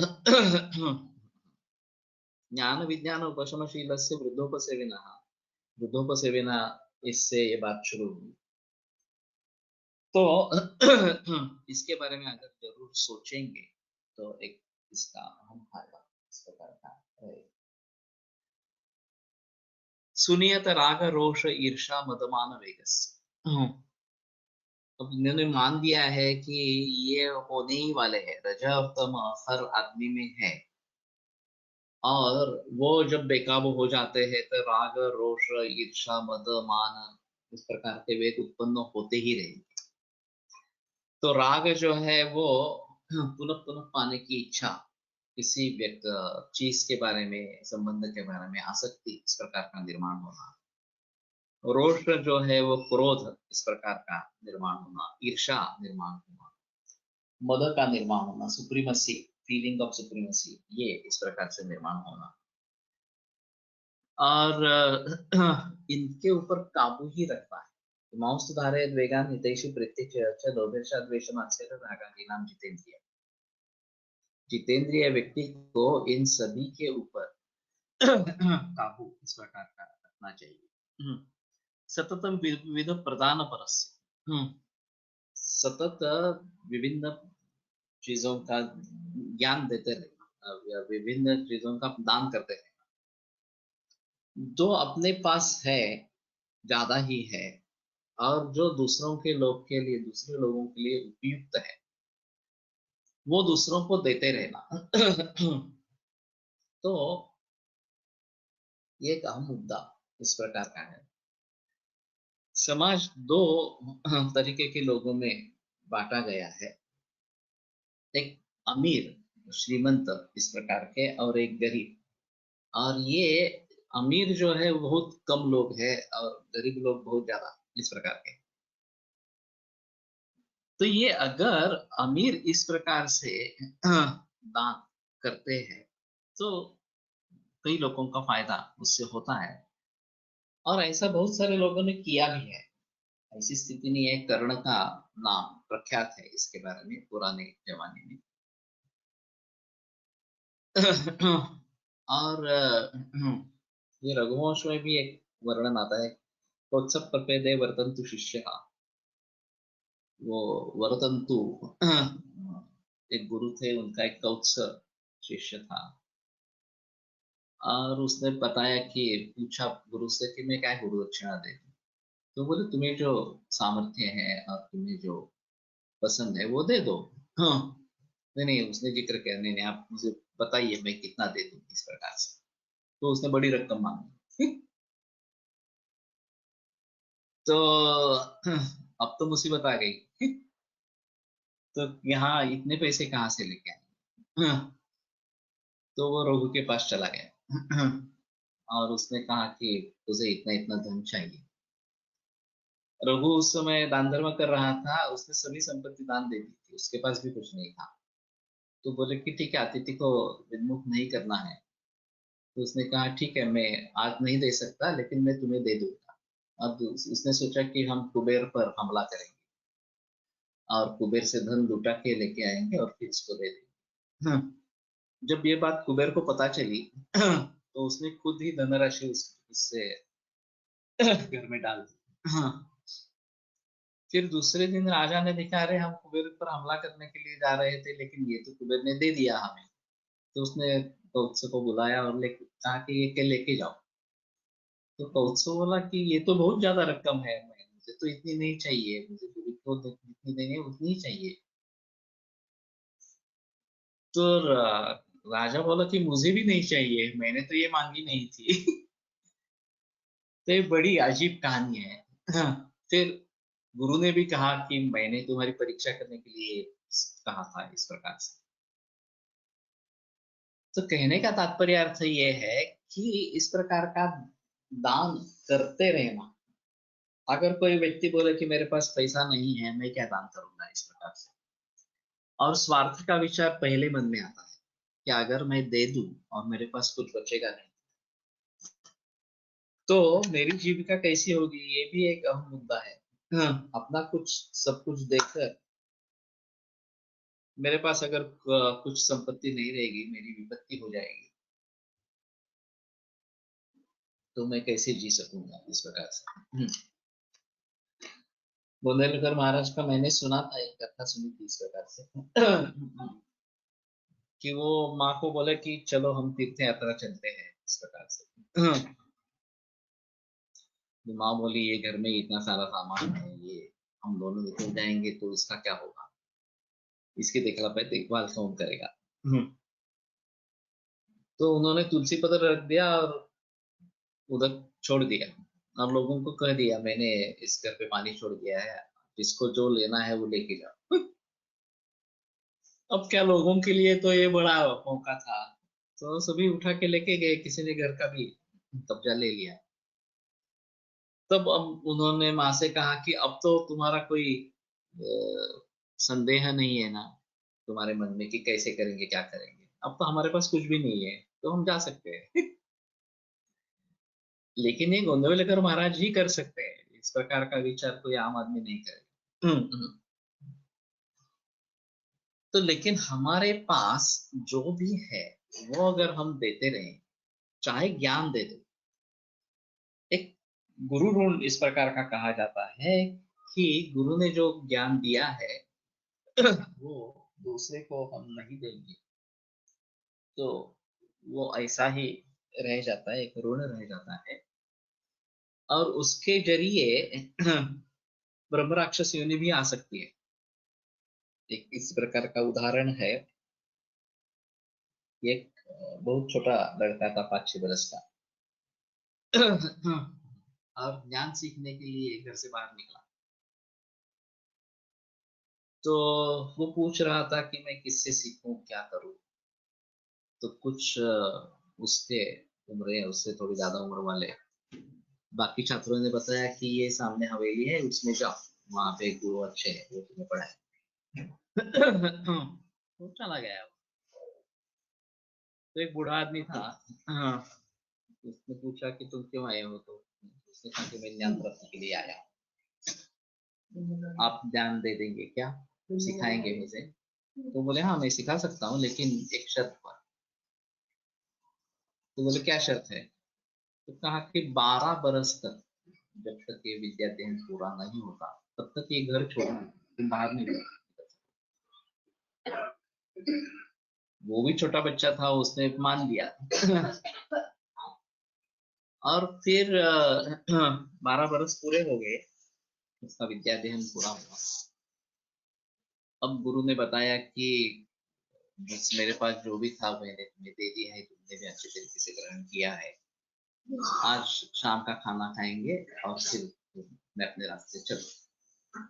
S2: ज्ञान विज्ञान उपशमशीलस्य वृद्धोपसेविनः, वृद्धोपसेविना, इससे ये बात शुरू हुई। तो इसके बारे में अगर जरूर सोचेंगे तो एक इसका अहम फायदा इस प्रकार का रहेगा। सुनियत राग रोष ईर्षा मदमान वेगस्य। अब इन्होंने मान दिया है कि ये होने ही वाले हैं, रजा और तम हर आदमी में है, और वो जब बेकाबू हो जाते हैं तो राग रोष ईर्षा मद मान इस प्रकार के वेग उत्पन्न होते ही रहेंगे। तो राग जो है वो पुनः पुनः पाने की इच्छा, किसी व्यक्ति चीज के बारे में, संबंध के बारे में आसक्ति, इस प्रकार का निर्माण होना। रोष जो है वो क्रोध, इस प्रकार का निर्माण होना। ईर्षा निर्माण होना, मद का निर्माण होना, सुप्रीमसी, फीलिंग ऑफ सुप्रीमसी, ये इस प्रकार से निर्माण होना। और इनके ऊपर काबू ही रखना है। मांस धारयेद वेगान हितैषी प्रीत्यै लोभेच्छा द्वेषमात्सर्य रागादीनां जितेन्द्रिय। जितेंद्रिय व्यक्ति को इन सभी के ऊपर काबू इस प्रकार का रखना चाहिए। सततम विविध प्रदान परस्य, सतत विभिन्न चीजों का ज्ञान देते रहना, विभिन्न चीजों का दान करते रहना। जो अपने पास है ज्यादा ही है, और जो दूसरों के लोग के लिए, दूसरे लोगों के लिए उपयुक्त है, वो दूसरों को देते रहना। तो ये एक अहम मुद्दा इस प्रकार का है। समाज दो तरीके के लोगों में बांटा गया है, एक अमीर श्रीमंत इस प्रकार के, और एक गरीब। और ये अमीर जो है वो बहुत कम लोग हैं और गरीब लोग बहुत ज्यादा इस प्रकार के। तो ये अगर अमीर इस प्रकार से दान करते हैं तो कई लोगों का फायदा उससे होता है, और ऐसा बहुत सारे लोगों ने किया भी है। ऐसी स्थिति नहीं है, कर्ण का नाम प्रख्यात है इसके बारे में पुराने जमाने में। और ये रघुवंश में भी एक वर्णन आता है, प्रोत्सव प्रपेदे वर्तंतु शिष्य, वो वर्तंतु एक गुरु थे, उनका एक कौत्स शिष्य था, और उसने बताया कि पूछा गुरु से कि मैं क्या गुरु दक्षिणा दे दूं। तो बोले तुम्हें जो सामर्थ्य है और तुम्हें जो पसंद है वो दे दो। हाँ, नहीं नहीं, उसने जिक्र किया, नहीं नहीं आप मुझे बताइए मैं कितना दे दूं इस प्रकार से। तो उसने बड़ी रकम मांगी। तो अब तो मुसीबत आ गई। तो यहाँ इतने पैसे कहाँ से लेके आए। तो वो रघु के पास चला गया और उसने कहा कि तुझे इतना इतना धन चाहिए। रघु उस समय दान धर्म कर रहा था, उसने सभी संपत्ति दान दे दी थी, उसके पास भी कुछ नहीं था। तो बोले कि ठीक है, अतिथि को विमुख नहीं करना है। तो उसने कहा ठीक है, मैं आज नहीं दे सकता लेकिन मैं तुम्हें दे दूंगा। अब उसने सोचा कि हम कुबेर पर हमला करेंगे और कुबेर से धन लुटा के लेके आएंगे और फिर इसको दे देंगे। जब ये बात कुबेर को पता चली तो उसने खुद ही धनराशि उससे घर में डाल दी। फिर दूसरे दिन राजा ने देखा, अरे हम कुबेर पर हमला करने के लिए जा रहे थे लेकिन ये तो कुबेर ने दे दिया हमें। तो उसने कौत्स को बुलाया और कहा कि ये के लेके जाओ। तो कौत्स बोला कि ये तो बहुत ज्यादा रकम है, मुझे तो इतनी नहीं चाहिए, मुझे तो जितनी देनी है उतनी ही चाहिए। तो राजा बोला कि मुझे भी नहीं चाहिए, मैंने तो ये मांगी नहीं थी। तो ये बड़ी अजीब कहानी है। हाँ, फिर गुरु ने भी कहा कि मैंने तुम्हारी परीक्षा करने के लिए कहा था इस प्रकार से। तो कहने का तात्पर्य अर्थ ये है कि इस प्रकार का दान करते रहना। अगर कोई व्यक्ति बोले कि मेरे पास पैसा नहीं है, मैं क्या दान करूंगा, इस प्रकार से, और स्वार्थ का विचार पहले मन में आता है कि अगर मैं दे दूं और मेरे पास कुछ बचेगा नहीं तो मेरी जीविका कैसी होगी, ये भी एक अहम मुद्दा है। हाँ, अपना कुछ सब कुछ देखकर मेरे पास अगर कुछ संपत्ति नहीं रहेगी, मेरी विपत्ति हो जाएगी, तो मैं कैसे जी सकूंगा इस प्रकार से। बुंदेलखंड महाराज का मैंने सुना था, एक कथा सुनी थी इस प्रकार से। कि वो माँ को बोले कि चलो हम तीर्थ यात्रा चलते हैं इस प्रकार से। तो माँ बोली ये घर में इतना सारा सामान है, ये हम दोनों निकल जाएंगे तो इसका क्या होगा, इसकी देखभाल कौन करेगा। तो उन्होंने तुलसी पत्र रख दिया और उधर छोड़ दिया, और लोगों को कह दिया मैंने इस घर पे पानी छोड़ दिया है, जिसको जो लेना है वो लेके जाओ। अब क्या, लोगों के लिए तो ये बड़ा मौका था, तो सभी उठा के लेके गए, किसी ने घर का भी कब्जा ले लिया। तब अब उन्होंने माँ से कहा कि अब तो तुम्हारा कोई संदेह नहीं है ना तुम्हारे मन में कि कैसे करेंगे क्या करेंगे, अब तो हमारे पास कुछ भी नहीं है, तो हम जा सकते हैं। लेकिन ये गोंदवलेकर महाराज ही कर सकते हैं, इस प्रकार का विचार कोई आम आदमी नहीं करेगा। तो लेकिन हमारे पास जो भी है वो अगर हम देते रहे, चाहे ज्ञान दे दो, एक गुरु ऋण इस प्रकार का कहा जाता है कि गुरु ने जो ज्ञान दिया है वो दूसरे को हम नहीं देंगे तो वो ऐसा ही रह जाता है, एक ऋण रह जाता है। और उसके जरिए ब्रह्म राक्षस योनि भी आ सकती है। एक इस प्रकार का उदाहरण है, एक बहुत छोटा लड़का था 5-6 बरस का। और ज्ञान सीखने के लिए घर से बाहर निकला, तो वो पूछ रहा था कि मैं किससे सीखूं, क्या करूं। तो कुछ उसके उम्र उससे थोड़ी ज्यादा उम्र वाले बाकी छात्रों ने बताया कि ये सामने हवेली है, उसमें जाओ, वहां पे एक गुरु अच्छे है, वो तुम्हें पढ़ाए। वो चला गया। तो एक बूढ़ा आदमी था, हाँ, उसने पूछा कि तुम क्यों आए हो, तो उसने कहा कि मैं ज्ञान प्राप्ति के लिए आया। आप ज्ञान दे देंगे क्या, सिखाएंगे मुझे? तो बोले हाँ मैं सिखा सकता हूँ, लेकिन एक शर्त पर। तो बोले क्या शर्त है? तो कहा कि 12 बरस तक, जब तक ये विद्या अध्ययन पूरा नहीं होता तब तक ये घर छोड़ना, तुम बाहर नहीं जाओ। वो भी छोटा बच्चा था, उसने मान लिया। और फिर 12 बरस पूरे हो गए, उसका विद्या अध्ययन पूरा हुआ। अब गुरु ने बताया कि बस मेरे पास जो भी था मैंने तुम्हें दे दिया है, तुमने भी अच्छे तरीके से ग्रहण किया है, आज शाम का खाना खाएंगे और फिर मैं अपने रास्ते चलूं।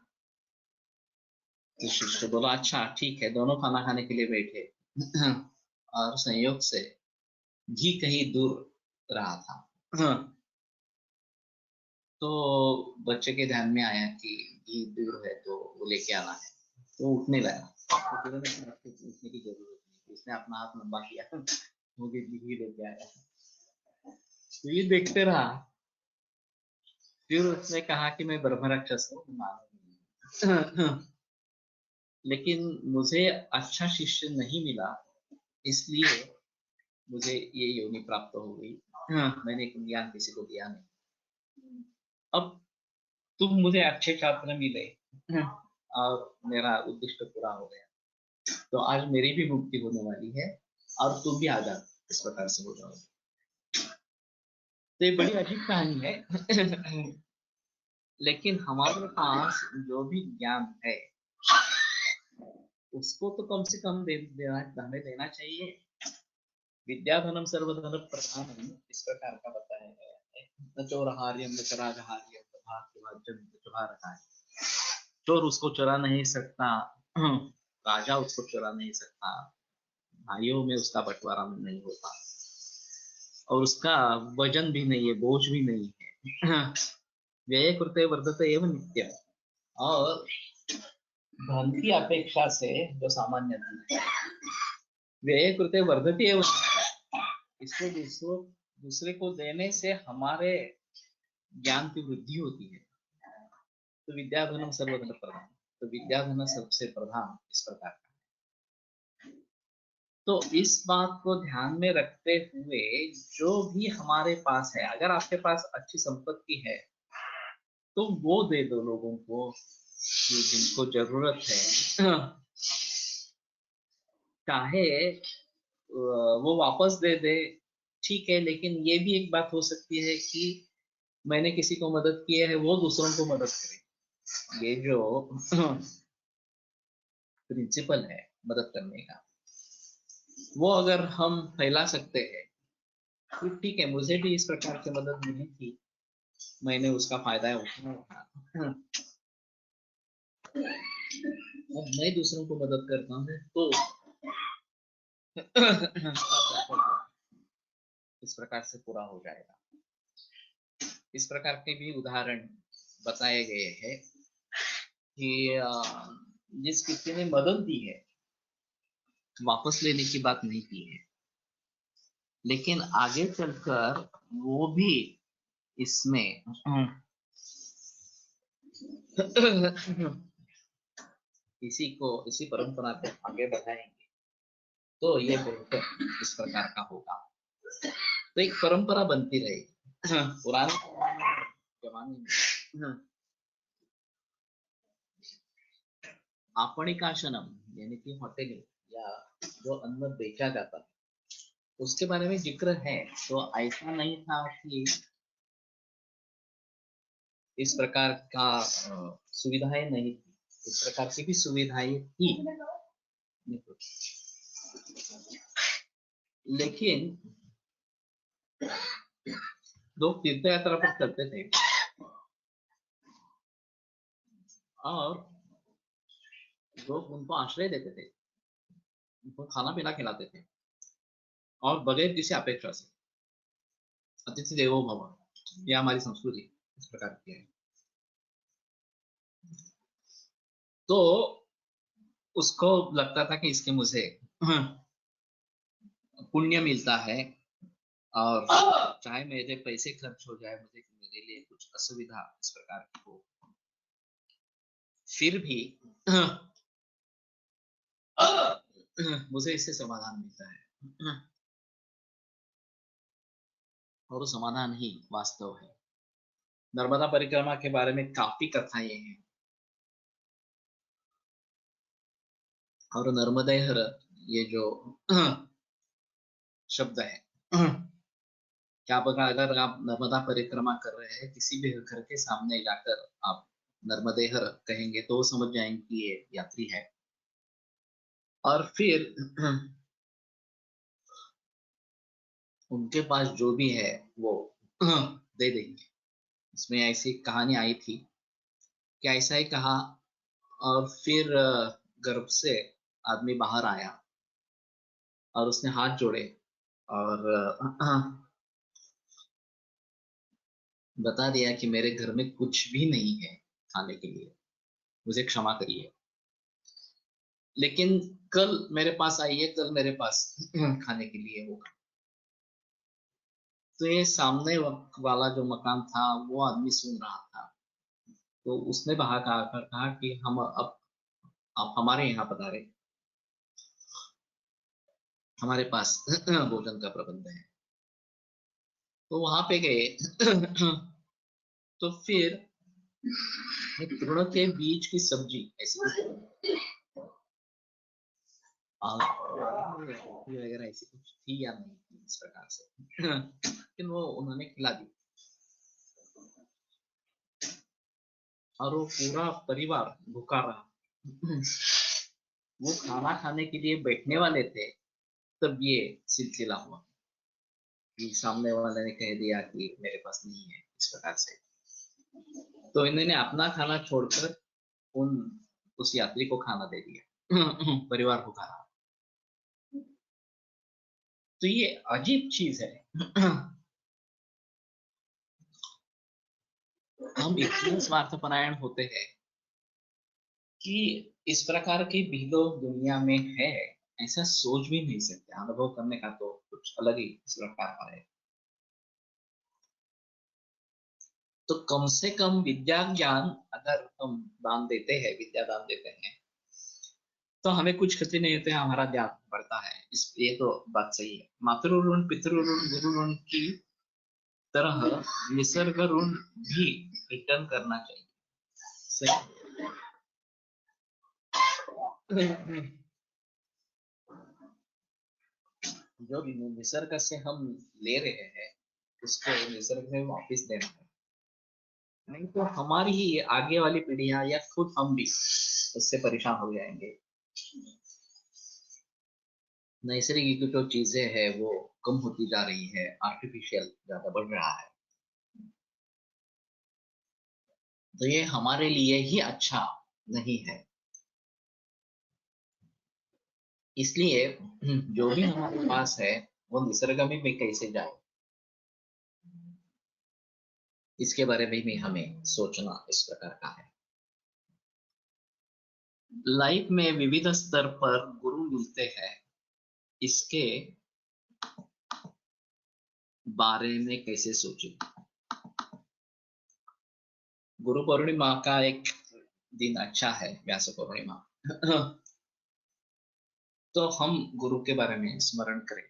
S2: तो शिष्य बोला अच्छा ठीक है, दोनों खाना खाने के लिए बैठे। और संयोग से घी कहीं दूर रहा था। तो बच्चे के ध्यान में आया कि घी दूर है तो वो लेके आना है, तो उठने लगा। तो गुरु ने कहा, "आपको उठने की जरूरत नहीं।" उसने अपना हाथ लंबा किया, वो घी लेके आया। तो ये देखते रहा। फिर उसने कहा कि मैं ब्रह्म राक्षस हूँ, मानो। लेकिन मुझे अच्छा शिष्य नहीं मिला, इसलिए मुझे ये योनि प्राप्त हो गई। मैंने ज्ञान किसी को दिया नहीं। अब तुम मुझे अच्छे छात्र मिले और मेरा उद्देश्य पूरा हो गया, तो आज मेरी भी मुक्ति होने वाली है और तुम भी आजाद इस प्रकार से हो जाओगे। तो ये बड़ी अजीब कहानी है। लेकिन हमारे पास जो भी ज्ञान है उसको तो कम से कम हमें देना चाहिए। विद्याधनम सर्वधन प्रधानम इस प्रकार का बताया गया है। न चोरहार्यम न चरागहार्यम तथा चोरहार, चोर उसको चुरा नहीं सकता, राजा उसको चुरा नहीं सकता, भाइयों में उसका बंटवारा नहीं होता, और उसका वजन भी नहीं है, बोझ भी नहीं है। व्यय कृते वर्धते एवं नित्यम। और धन की अपेक्षा से जो सामान्य धन है, व्यय कृते वर्धते एवं नित्यम, इसको दूसरे को देने से हमारे ज्ञान की वृद्धि होती है। तो विद्याधनम सर्वधन प्रधान, तो विद्याधन सबसे प्रधान इस प्रकार का। तो इस बात को ध्यान में रखते हुए जो भी हमारे पास है, अगर आपके पास अच्छी संपत्ति है तो वो दे दो लोगों को कि जिनको जरूरत है। चाहे वो वापस दे दे, ठीक है, लेकिन ये भी एक बात हो सकती है कि मैंने किसी को मदद की है, वो दूसरों को मदद करे। ये जो प्रिंसिपल है मदद करने का, वो अगर हम फैला सकते हैं तो ठीक है। मुझे भी इस प्रकार की मदद मिली थी, मैंने उसका फायदा उठाया। अब मैं दूसरों को मदद करता हूँ तो इस प्रकार से पूरा हो जाएगा। इस प्रकार के भी उदाहरण बताए गए हैं कि जिस किसी ने मदद दी है, वापस लेने की बात नहीं की है, लेकिन आगे चलकर वो भी इसमें इसी परंपरा को आगे बढ़ाएंगे तो ये बेहतर इस प्रकार का होगा। तो एक परंपरा बनती रहेगी। पुराने जमाने में आपणिकाशनम यानी कि होटल या जो अन्न बेचा जाता है उसके बारे में जिक्र है। तो ऐसा नहीं था कि इस प्रकार का सुविधाएं नहीं थी, इस प्रकार की भी सुविधाएं थी। लेकिन लोग तीर्थ यात्रा पर चलते थे और लोग उनको आश्रय देते थे, उनको खाना पीना खिलाते थे, और बगैर किसी अपेक्षा से। अतिथि देवो भव, यह हमारी संस्कृति इस प्रकार की है। तो उसको लगता था कि इसके मुझे पुण्य मिलता है, और चाहे मेरे पैसे खर्च हो जाए, मुझे मेरे लिए कुछ असुविधा इस प्रकार की हो, फिर भी मुझे इससे समाधान मिलता है, और वो समाधान ही वास्तव है। नर्मदा परिक्रमा के बारे में काफी कथाएं हैं, और नर्मदे हर ये जो शब्द है, क्या पता अगर आप नर्मदा परिक्रमा कर रहे हैं, किसी भी घर के सामने जाकर आप नर्मदे हर कहेंगे तो वो समझ जाएंगे कि ये यात्री है, और फिर उनके पास जो भी है वो दे देंगे। इसमें ऐसी कहानी आई थी कि ऐसा ही कहा, और फिर गर्भ से आदमी बाहर आया और उसने हाथ जोड़े और बता दिया कि मेरे घर में कुछ भी नहीं है खाने के लिए, मुझे क्षमा करिए, लेकिन कल मेरे पास आइए, कल मेरे पास खाने के लिए होगा। तो ये सामने वाला जो मकान था वो आदमी सुन रहा था, तो उसने बाहर कहा कि हम अब आप हमारे यहाँ पधारे, हमारे पास भोजन का प्रबंध है। तो वहां पे गए। तो फिर तृण के बीज की सब्जी ऐसी कुछ वगैरह ऐसी कुछ थी या नहीं थी इस प्रकार से, लेकिन वो उन्होंने खिला दी। और वो पूरा परिवार भूखा रहा। वो खाना खाने के लिए बैठने वाले थे, तब ये सिलसिला हुआ कि सामने वाले ने कह दिया कि मेरे पास नहीं है, इस प्रकार से। तो इन्होंने अपना खाना छोड़कर उन उस यात्री को खाना दे दिया। परिवार को खाना। तो ये अजीब चीज है। हम इतने स्वार्थपरायण होते हैं कि इस प्रकार के भी लोग दुनिया में है, ऐसा सोच भी नहीं सकते। अनुभव करने का तो कुछ अलग ही इस प्रकार का है। तो कम से कम विद्या ज्ञान अगर हम दान देते हैं, विद्या दान देते हैं, तो हमें कुछ क्षति नहीं होते, हमारा ज्ञान बढ़ता है। इस ये तो बात सही है। मातृ ऋण, पितृ ऋण, गुरु ऋण की तरह निसर्ग ऋण भी रिटर्न करना चाहिए। सही। जो भी निसर्ग से हम ले रहे हैं, उसको निसर्ग में वापस देना है। नहीं तो हमारी ही आगे वाली पीढ़ियां या खुद हम भी उससे परेशान हो जाएंगे। नैसर्गिक जो चीजें हैं वो कम होती जा रही है, आर्टिफिशियल ज्यादा बढ़ रहा है। तो ये हमारे लिए ही अच्छा नहीं है। इसलिए जो भी हमारे पास है वो निसर्ग में भी कैसे जाए, इसके बारे में भी हमें सोचना इस प्रकार का है। लाइफ में विविध स्तर पर गुरु मिलते हैं, इसके बारे में कैसे सोचें। गुरु पूर्णिमा का एक दिन अच्छा है, व्यास पूर्णिमा। तो हम गुरु के बारे में स्मरण करें।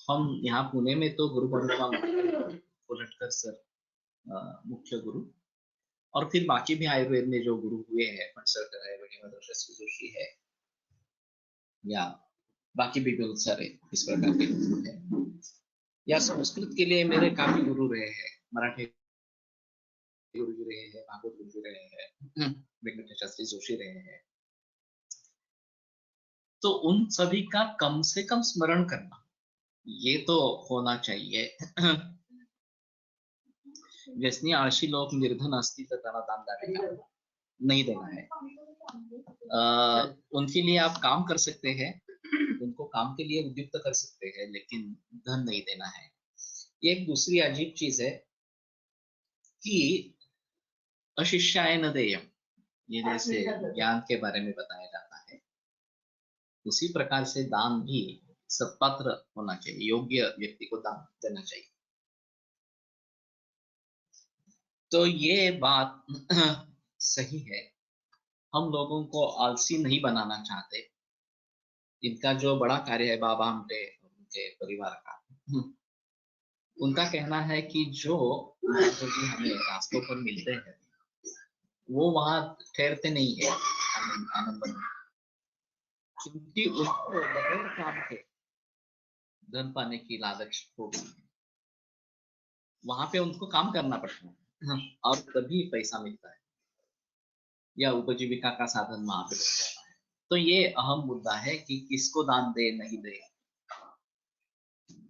S2: हम यहाँ पुणे में तो गुरु पूर्णिमा उलटकर सर मुख्य गुरु, और फिर बाकी भी आयुर्वेद में जो गुरु हुए हैं, फणसरकर है, वेणुमाधव शास्त्री जोशी है, या बाकी भी बहुत सारे इस प्रकार के गुरु हैं। या संस्कृत के लिए मेरे काफी गुरु रहे हैं, मराठी गुरु जी रहे हैं, भागवत गुरु जी रहे हैं, वेंकटेश शास्त्री जोशी रहे हैं। तो उन सभी का कम से कम स्मरण करना, ये तो होना चाहिए। व्यसनी आळशी लोग निर्धन असती तर त्यांना दान द्यावे का? नहीं देना है। उनके लिए आप काम कर सकते हैं, उनको काम के लिए उद्युक्त कर सकते हैं, लेकिन धन नहीं देना है। ये एक दूसरी अजीब चीज है कि अशिष्याय न देयम, ये जैसे ज्ञान के बारे में बताया जाता है, उसी प्रकार से दान भी सत्पात्र होना चाहिए, योग्य व्यक्ति को दान देना चाहिए। तो ये बात सही है। हम लोगों को आलसी नहीं बनाना चाहते। इनका जो बड़ा कार्य है, बाबा आमटे उनके परिवार का, उनका कहना है कि जो भी हमें रास्तों पर मिलते हैं वो वहां ठहरते नहीं है आनंद में, क्योंकि उसको बगैर काम के धन पाने की लालच हो गई है। वहां पे उनको काम करना पड़ता है और तभी पैसा मिलता है, या उपजीविका का साधन वहां पे बन जाता है। तो ये अहम मुद्दा है कि किसको दान दे नहीं दे।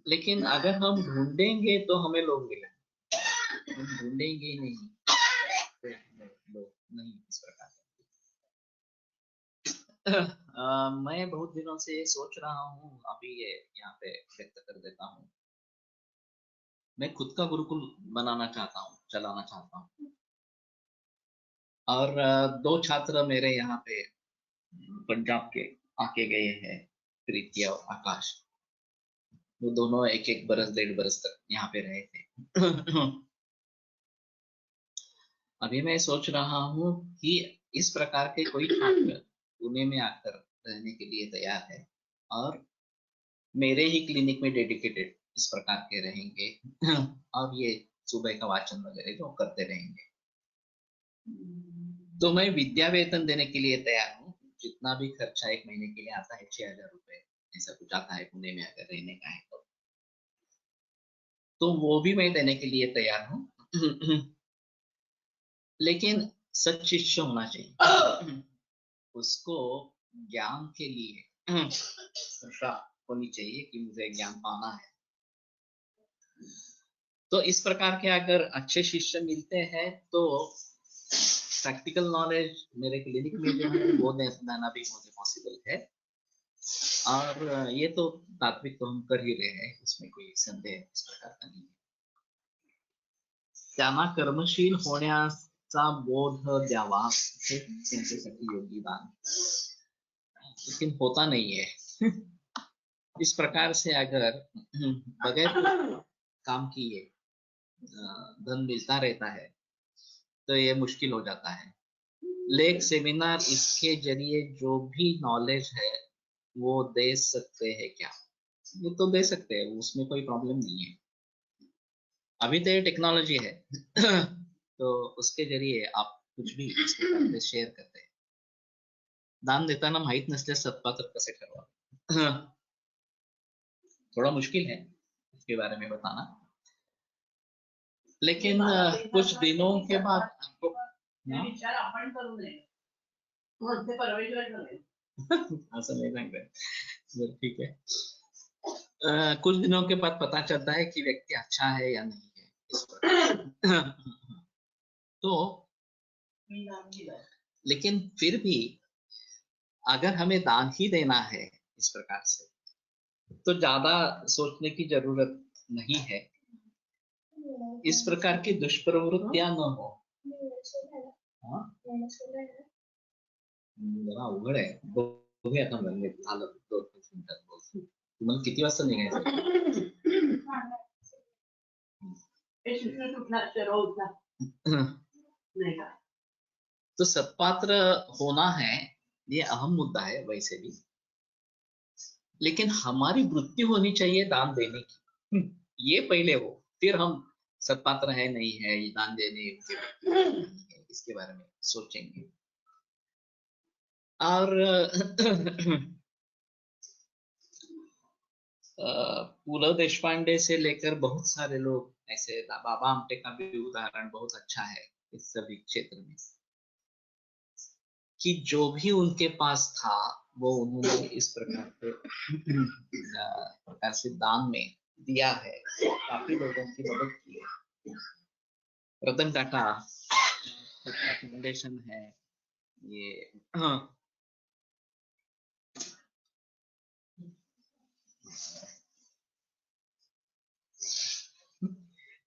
S2: लेकिन अगर हम ढूंढेंगे तो हमें लोग मिलेंगे, हम ढूंढेंगे ही नहीं तो लोग नहीं इस प्रकार। मैं बहुत दिनों से ये सोच रहा हूँ, अभी ये यहाँ पे व्यक्त कर देता हूँ। मैं खुद का गुरुकुल बनाना चाहता हूँ, चलाना चाहता हूँ। और दो छात्र मेरे यहाँ पे पंजाब के आके गए हैं, प्रीति और आकाश। वो दोनों एक एक बरस, 1.5 बरस तक यहाँ पे रहे थे। अभी मैं सोच रहा हूँ कि इस प्रकार के कोई छात्र पुणे में आकर रहने के लिए तैयार है और मेरे ही क्लिनिक में डेडिकेटेड इस प्रकार के रहेंगे, और ये सुबह का वाचन वगैरह जो करते रहेंगे। तो मैं विद्या वेतन देने के लिए तैयार हूँ। जितना भी खर्चा एक महीने के लिए आता है, 6,000 रुपए ऐसा कुछ आता है पुणे में अगर रहने का है तो वो भी मैं देने के लिए तैयार हूँ। लेकिन सच्चिष्य होना चाहिए। उसको ज्ञान के लिए आशा होनी चाहिए कि मुझे ज्ञान पाना है। तो इस प्रकार के अगर अच्छे शिष्य मिलते हैं तो प्रैक्टिकल नॉलेज मेरे क्लिनिक में जो है वो देना भी मुझे पॉसिबल है। और ये तो तात्विक तो हम कर ही रहे हैं, इसमें कोई संदेह इस प्रकार का नहीं है। त्यांना कर्मशील होण्याचा बोध द्यावा हे त्यांच्यासाठी योग्य दान, लेकिन होता नहीं है। इस प्रकार से अगर बगैर काम किए धन मिलता रहता है तो ये मुश्किल हो जाता है। लेक सेमिनार इसके जरिए जो भी नॉलेज है वो दे सकते हैं क्या? ये तो दे सकते हैं, उसमें कोई प्रॉब्लम नहीं है। अभी तो ये टेक्नोलॉजी है तो उसके जरिए आप कुछ भी इस प्रकार से शेयर करते हैं। दान देताना माहित नसल्यास सत्पात्र कसे ठरवावे? थोड़ा मुश्किल है इसके बारे में बताना, लेकिन कुछ दिनों के बाद आपको विचार आपण करू नये म्हणते परमेश्वर करेल असं नहीं सांगते। ठीक है। कुछ दिनों के बाद पता चलता है कि व्यक्ति अच्छा है या नहीं है इस पर। तो लेकिन फिर भी अगर हमें दान ही देना है इस प्रकार से तो ज्यादा सोचने की जरूरत नहीं है। इस प्रकार की दुष्प्रवृत्तियां न हो। हाँ? जरा अवघड आहे, बघूया आता म्हणजे झालं 2-5 मिनिटात बोलतो। तुम्हाला किती वाजता निघायचं? तो सत्पात्र होना है ये अहम मुद्दा है वैसे भी, लेकिन हमारी वृत्ति होनी चाहिए दान देने की। ये पहले हो, फिर हम सत्पात्र है नहीं है, ये दान देने के इसके बारे में सोचेंगे। और पुलव देशपांडे से लेकर बहुत सारे लोग ऐसे, बाबा आमटे का भी उदाहरण बहुत अच्छा है इस सभी क्षेत्र में, कि जो भी उनके पास था वो उन्होंने इस प्रकार से दान में दिया है, काफी लोगों की मदद की है। रतन टाटा फाउंडेशन है ये। हाँ,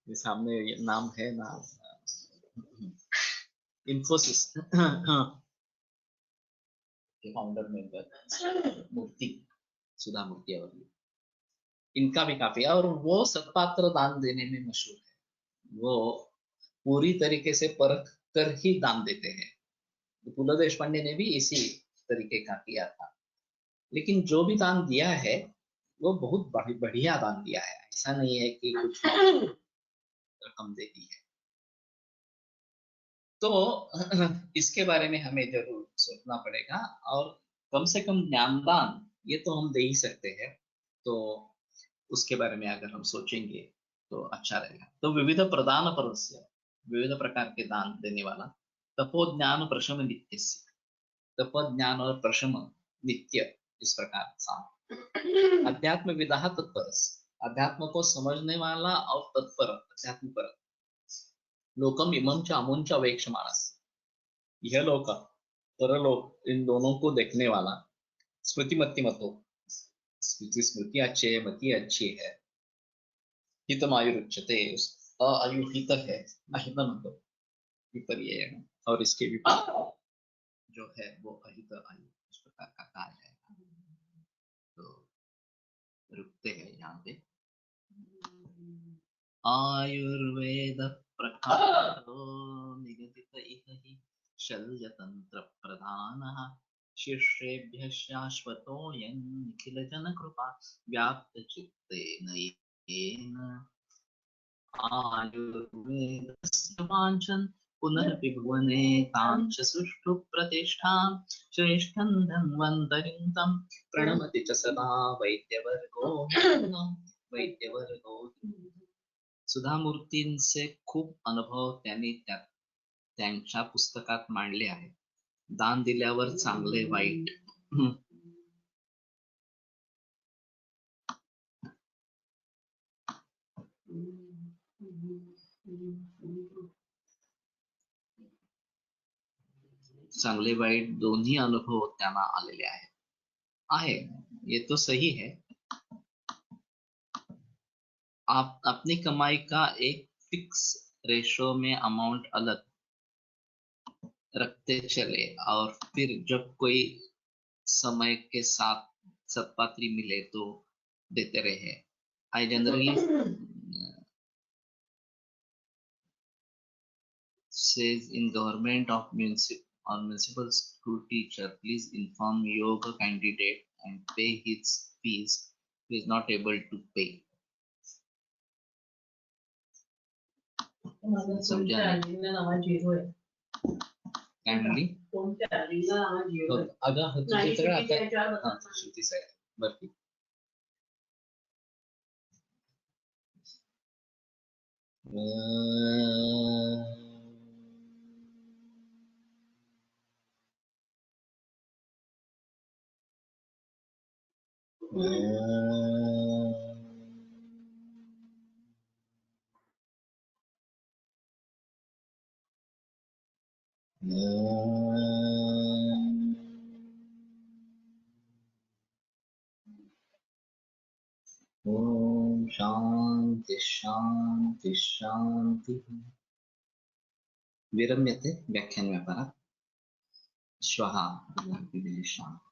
S2: ये सामने ये नाम है ना, इन्फोसिस के फाउंडर मेंबर मूर्ति, सुधा मूर्ति और इनका भी काफी है, और वो सत्पात्र दान देने में मशहूर है। वो पूरी तरीके से परख कर ही दान देते हैं। तो पुलव देशपांडे ने भी इसी तरीके का किया था, लेकिन जो भी दान दिया है वो बहुत बढ़िया दान दिया है। ऐसा नहीं है कि कुछ रकम दे दी है। तो इसके बारे में हमें जरूर सोचना पड़ेगा, और कम से कम ज्ञानदान ये तो हम दे ही सकते हैं। तो उसके बारे में अगर हम सोचेंगे तो अच्छा रहेगा। तो विविध प्रदान परस्य, विविध प्रकार के दान देने वाला। तपो ज्ञान प्रशम नित्य, तप ज्ञान और प्रशम नित्य, इस प्रकार सा अध्यात्म विदा तत्पर, अध्यात्म को समझने वाला और तत्पर अध्यात्म पर, लोकम इमं च अमुं च अवेक्षमाणस, यह लोक परलोक इन दोनों को देखने वाला। स्मृति मति मतो, स्मृति अच्छी है, मति अच्छी है। हितम आयुरुच्यते, आयु हित है, अहित मतलब विपर्य है, और इसके विपरीत जो है वो अहित आयु, इस प्रकार का काल है। तो रुकते हैं यहाँ पे। आयुर्वेद प्रकारो निगदित इह हि शल्यतंत्र प्रधानः, शिष्येभ्यः शाश्वतोऽयं निखिलजनकृपा व्याप्तचित्तेन येन। आयुर्वेदस्य वाञ्छन् पुनर्विभुवने तां च सुष्ठु प्रतिष्ठां, श्रेष्ठं धन्वन्तरिं तं प्रणमति च सदा वैद्यवर्गो वैद्यवर्गो। सुधा मूर्तींचे खूप अनुभव त्यांनी त्यात त्यांच्या पुस्तकात मांडले आहे. दान दिल्यावर चांगले वाईट चांगले वाईट दोन्ही अनुभव त्यांना आलेले आहे. ये तो सही है. आप अपनी कमाई का एक फिक्स रेशो में अमाउंट अलग रखते चले और फिर जब कोई समय के साथ सत्पात्री मिले तो देते रहे. I generally says in government of municipal school teacher, please inform yoga candidate and pay his fees who is not able to pay. समझा kindly अगं तुझे सगळं आता श्रुती सगळं बरं ओम शांति शांति शांति. विरम्यते व्याख्यानव्यापारात् श्वः शांति.